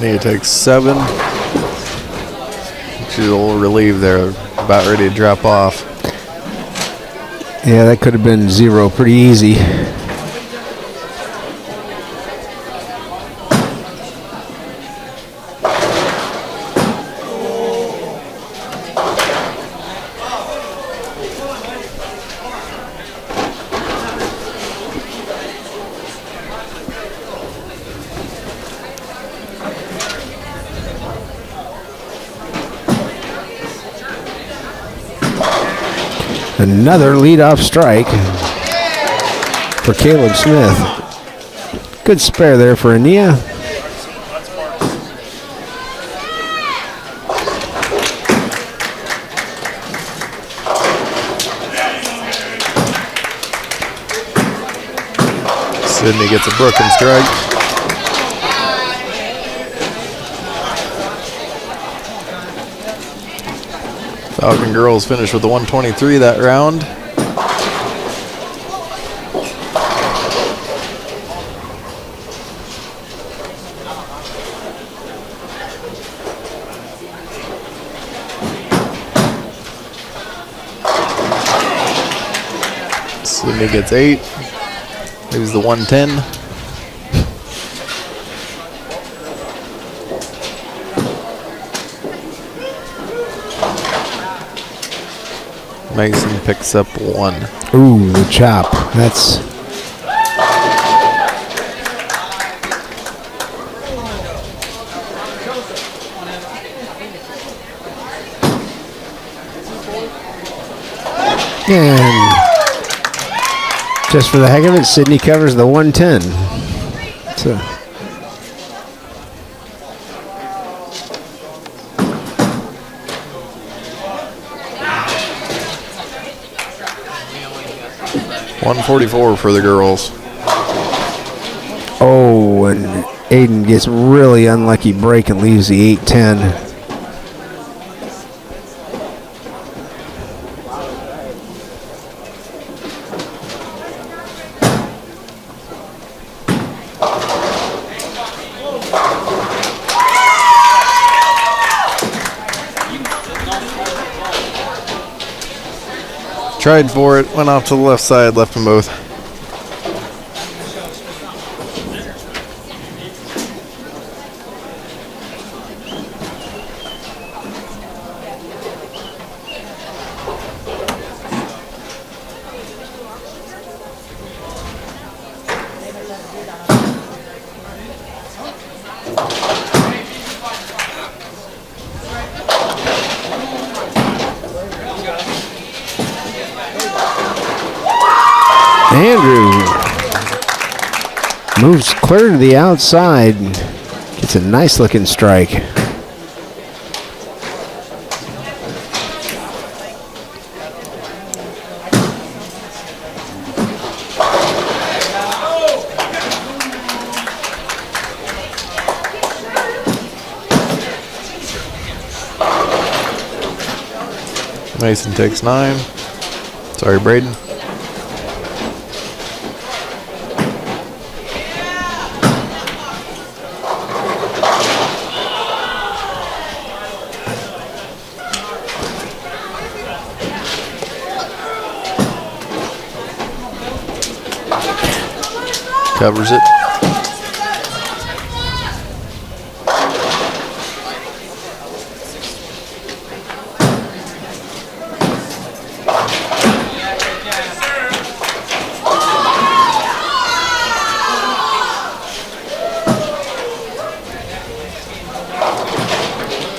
Need to take 7. She's a little relieved there, about ready to drop off. Yeah, that could have been 0 pretty easy. Another leadoff strike for Caleb Smith. Good spare there for Ania. Sydney gets a broken strike. Falcon girls finished with the 123 that round. Sydney gets 8. Leaves the 110. Mason picks up 1. Ooh, the chop. That's... And just for the heck of it, Sydney covers the 110. So 144 for the girls. oh, and Aiden gets really unlucky break and leaves the 810. Tried for it, went off to the left side, left them both. Andrew moves clear to the outside, gets a nice looking strike. Mason takes 9. Sorry, Braden. Covers it.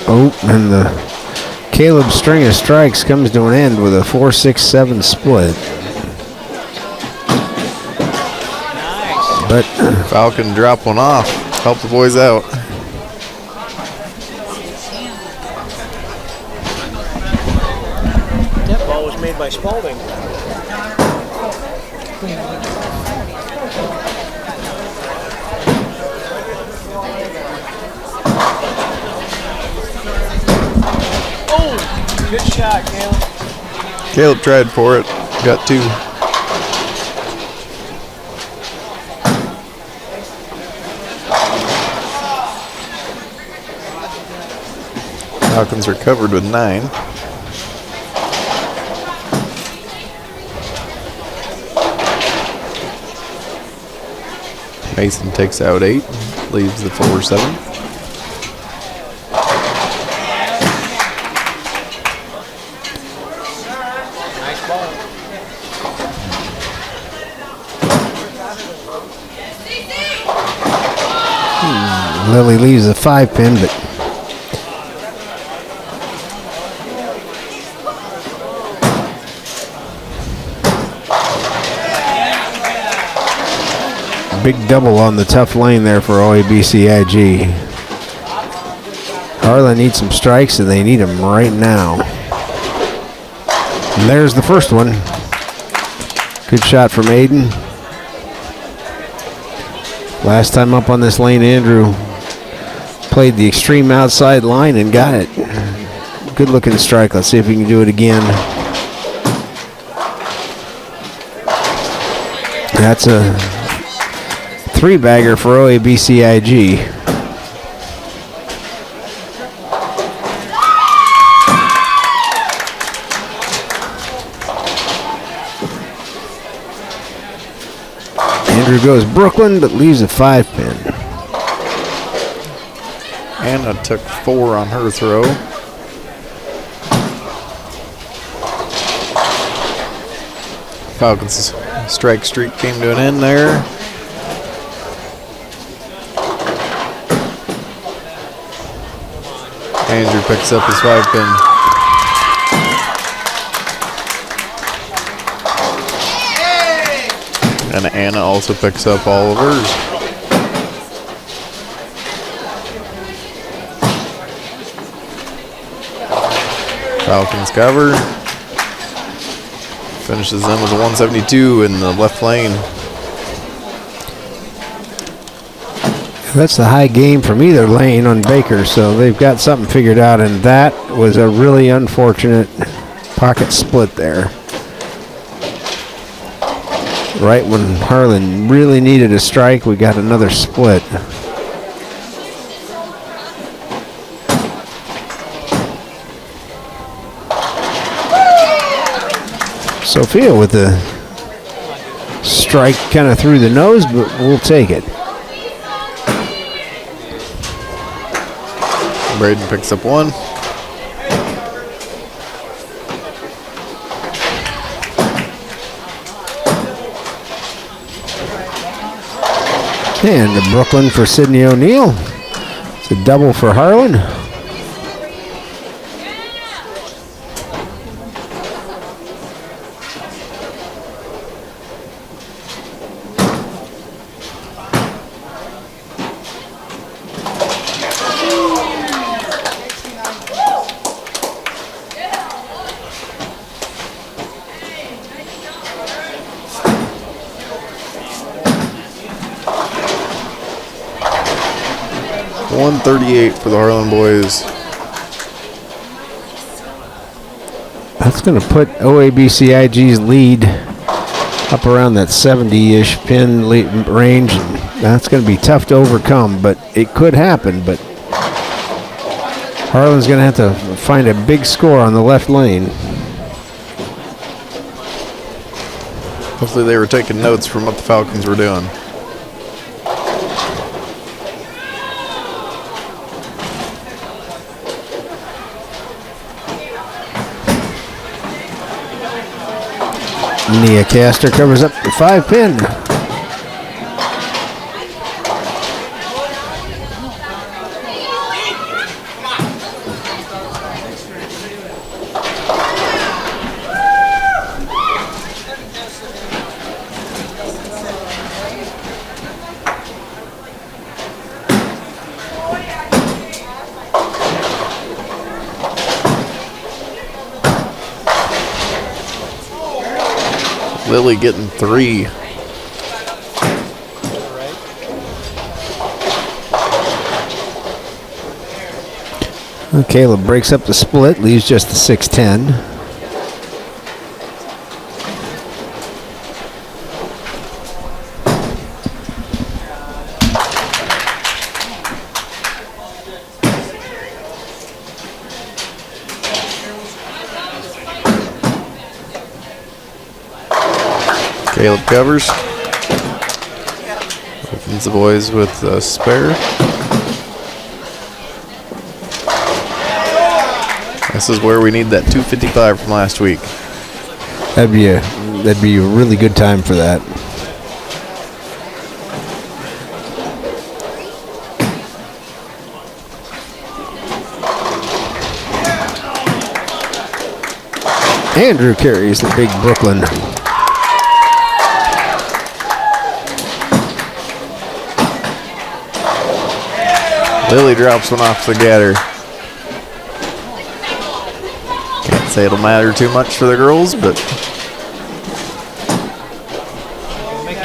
Oh, and the Caleb string of strikes comes to an end with a 4-6-7 split. But Falcon drop one off. Help the boys out. That ball was made by Spalding. Oh, good shot, Caleb. Caleb tried for it. Got two. Falcons are covered with 9. Mason takes out 8, leaves the 4-7. Nice ball. Lilly leaves a 5-pin, but big double on the tough lane there for OABCIG. Harlan needs some strikes, and they need them right now. And there's the first one. Good shot from Aiden. Last time up on this lane, Andrew played the extreme outside line and got it. Good looking strike. Let's see if we can do it again. That's a 3-bagger for OABCIG. Andrew goes Brooklyn, but leaves a 5-pin. Anna took 4 on her throw. Falcons' strike streak came to an end there. Andrew picks up his 5-pin. And Anna also picks up all of hers. Falcons cover. Finishes them with a 172 in the left lane. That's the high game from either lane on Baker, so they've got something figured out, and that was a really unfortunate pocket split there. Right when Harlan really needed a strike, we got another split. Sophia with the strike kind of through the nose, but we'll take it. Braden picks up 1. And the Brooklyn for Sydney O'Neill. It's a double for Harlan. .138 for the Harlan boys. That's going to put OABCIG's lead up around that 70-ish pin range. That's going to be tough to overcome, but it could happen. But Harlan's going to have to find a big score on the left lane. Hopefully they were taking notes from what the Falcons were doing. Nia Castor covers up the 5-pin. Lilly getting 3. Caleb breaks up the split, leaves just the 6-10. Caleb covers. Opens the boys with a spare. This is where we need that 255 from last week. That'd be a really good time for that. Andrew carries the big Brooklyn. Lilly drops one off the gatter. Can't say it'll matter too much for the girls, but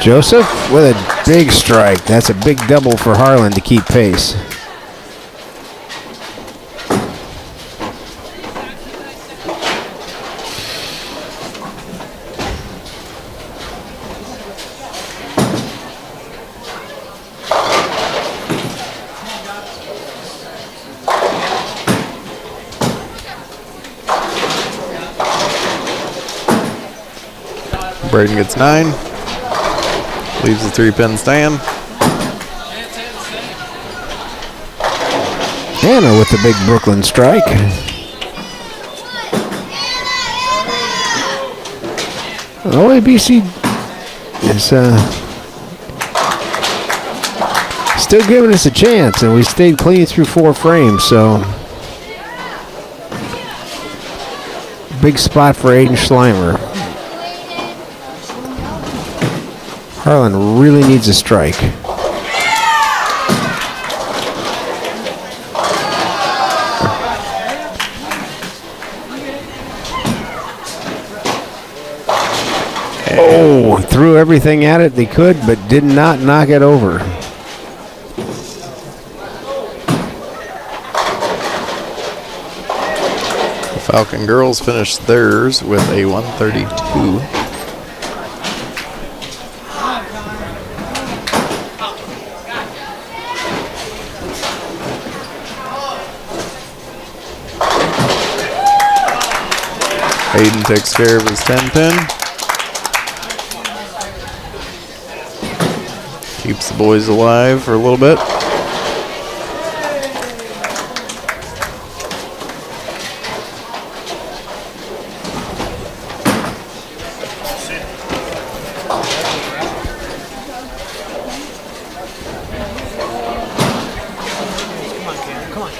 Joseph with a big strike. That's a big double for Harlan to keep pace. Braden gets 9. Leaves the 3-pin stand. Anna with the big Brooklyn strike. OABC is still giving us a chance, and we stayed clean through 4 frames, so big spot for Aiden Schleimer. Harlan really needs a strike. Oh, threw everything at it they could, but did not knock it over. The Falcon girls finished theirs with a 132. Aiden takes care of his 10-pin. Keeps the boys alive for a little bit. Come on.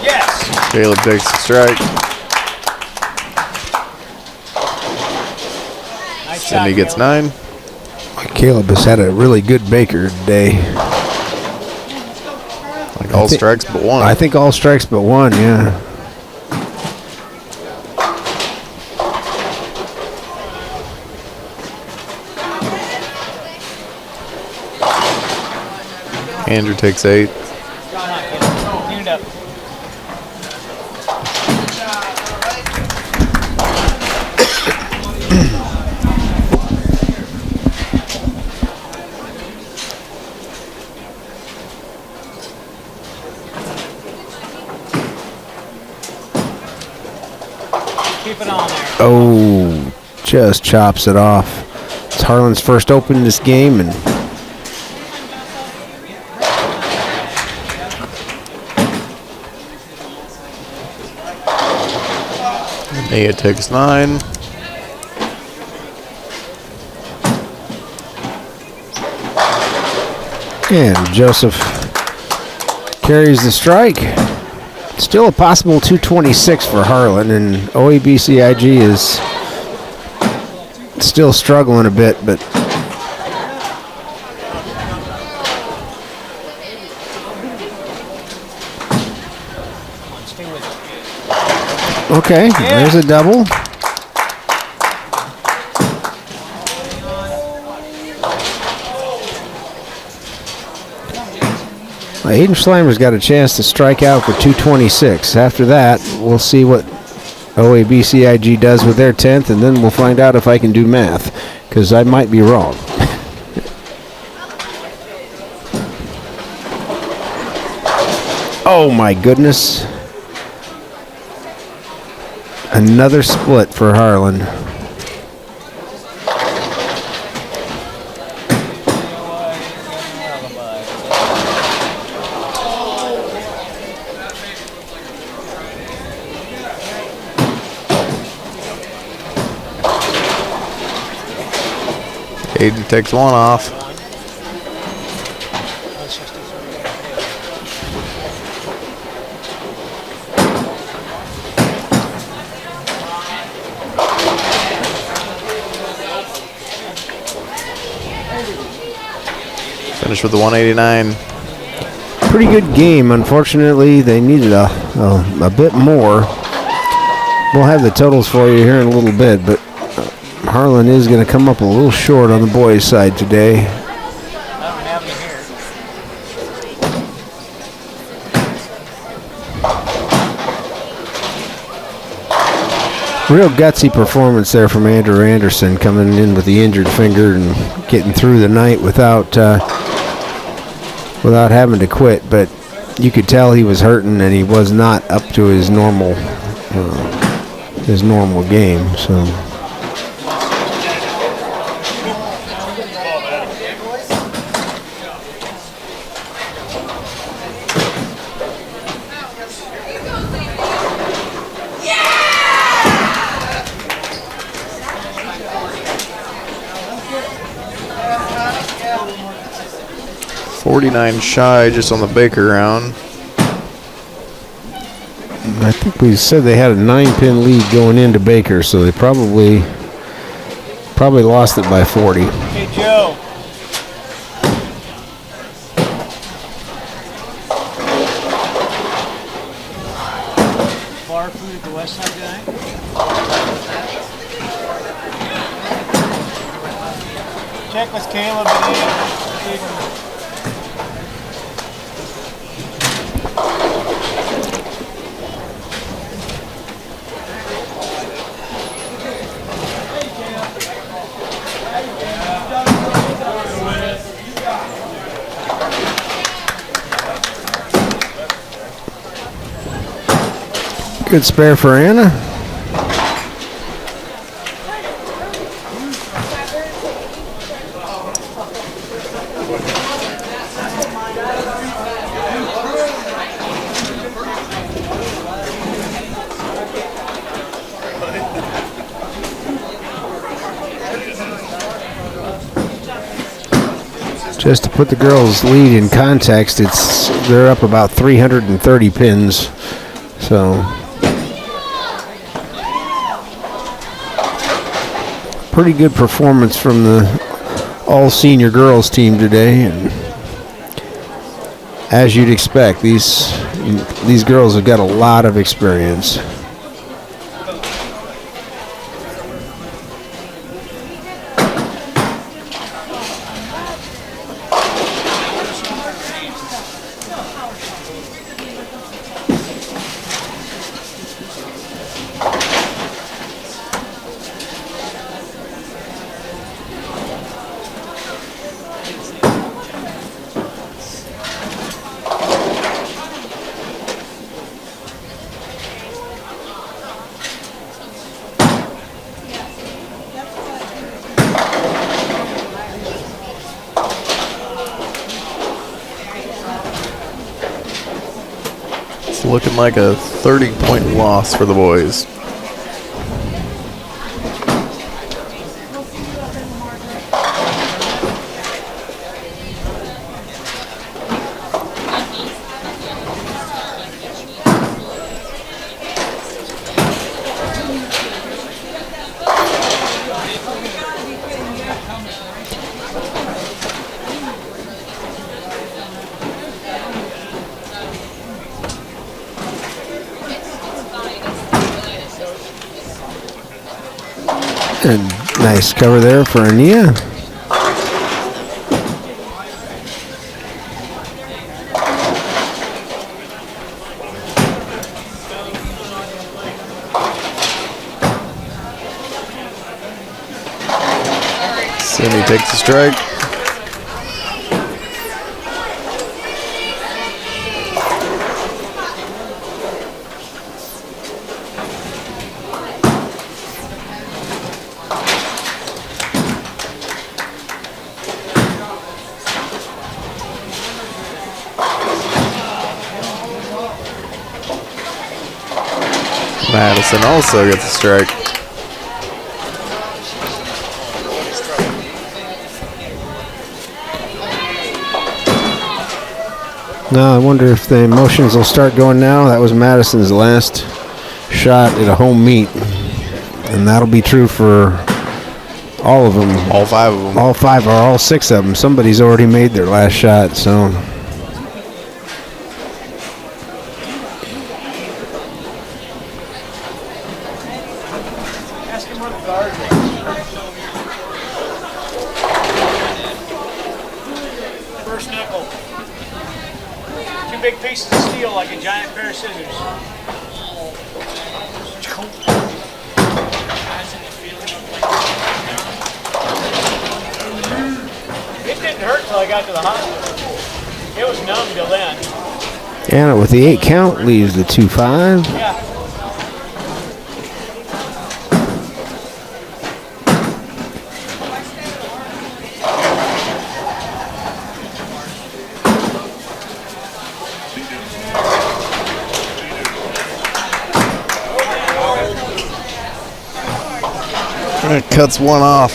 Yes. Caleb takes the strike. And he gets 9. Caleb has had a really good baker today. Like all strikes but one. I think all strikes but one, yeah. Andrew takes 8. Clean it up. Keep it on there. Oh, just chops it off. It's Harlan's first open in this game, and Nia takes 9. And Joseph carries the strike. Still a possible 226 for Harlan, and OABCIG is still struggling a bit, but okay, there's a double. Aiden Schleimer's got a chance to strike out for 226. After that, we'll see what OABCIG does with their 10th, and then we'll find out if I can do math, because I might be wrong. Oh my goodness. Another split for Harlan. Aiden takes one off. Finish with the 189. Pretty good game. Unfortunately, they needed a bit more. We'll have the totals for you here in a little bit, but Harlan is going to come up a little short on the boys' side today. Real gutsy performance there from Andrew Anderson, coming in with the injured finger and getting through the night without having to quit. But you could tell he was hurting, and he was not up to his normal game. So. .49 shy just on the Baker round. I think we said they had a 9-pin lead going into Baker, so they probably lost it by 40. Hey, Joe. Bar food at the West Side tonight? Check with Caleb and Aiden. Good spare for Anna. Just to put the girls' lead in context, they're up about 330 pins. So pretty good performance from the all-senior girls team today, and as you'd expect, these girls have got a lot of experience. Looking like a 30-point loss for the boys. And nice cover there for Ania. Sydney takes a strike. Madison also gets a strike. Now I wonder if the emotions will start going now. That was Madison's last shot at a home meet. And that'll be true for all of them. All 5 of them. All 5 or all 6 of them. Somebody's already made their last shot, so. Ask him what the guard is. First nickel. 2 big pieces of steel like a giant pair of scissors. It didn't hurt till I got to the hospital. It was numb till then. Anna with the 8 count leaves the 2-5. Yeah. It cuts one off.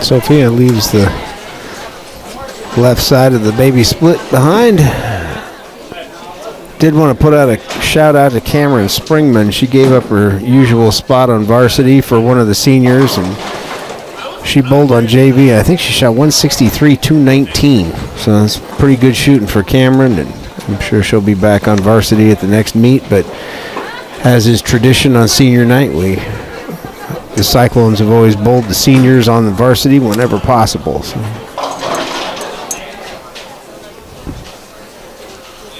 Sophia leaves the left side of the baby split behind. Did want to put out a shout out to Cameron Springman. She gave up her usual spot on varsity for one of the seniors, and she bowled on JV. I think she shot 163, 219. So that's pretty good shooting for Cameron, and I'm sure she'll be back on varsity at the next meet. But as is tradition on senior night, the Cyclones have always bowled the seniors on the varsity whenever possible. So.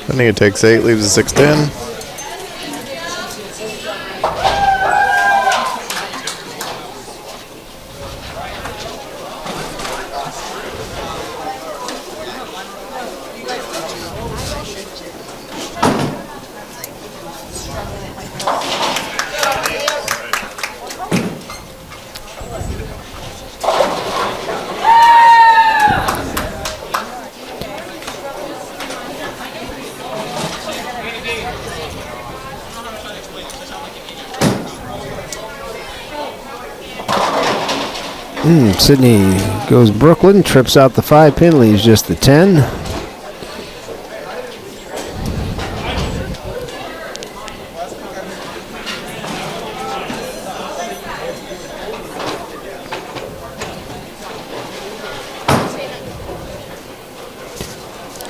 Ania takes 8, leaves a 6-10. Sydney goes Brooklyn, trips out the 5-pin, leaves just the 10.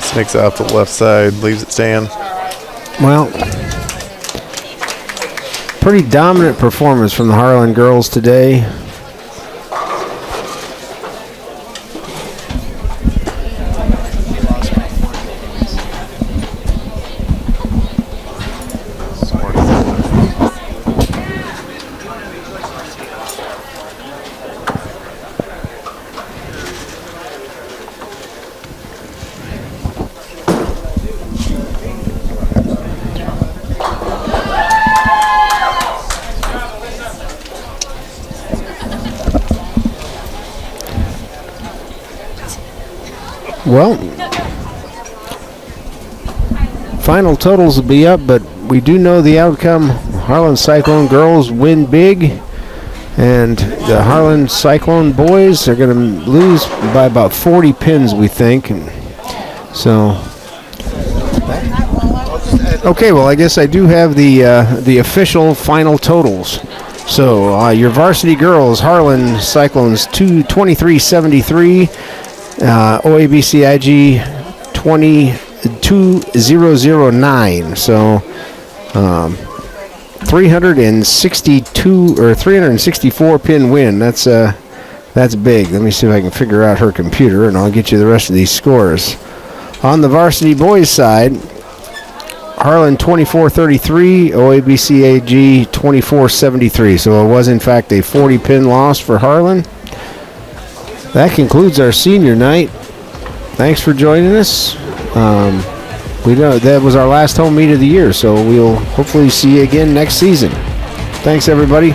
Sneaks out to the left side, leaves it stand. Well, pretty dominant performance from the Harlan girls today. Well, final totals will be up, but we do know the outcome. Harlan Cyclone girls win big, and the Harlan Cyclone boys are going to lose by about 40 pins, we think. And so, okay, well, I guess I do have the official final totals. So your varsity girls, Harlan Cyclones 223.73, OABCIG 22009. So 362 or 364 pin win. That's big. Let me see if I can figure out her computer, and I'll get you the rest of these scores. On the varsity boys side, Harlan 24.33, OABCIG 24.73. So it was in fact a 40 pin loss for Harlan. That concludes our senior night. Thanks for joining us. We know that was our last home meet of the year, so we'll hopefully see you again next season. Thanks, everybody.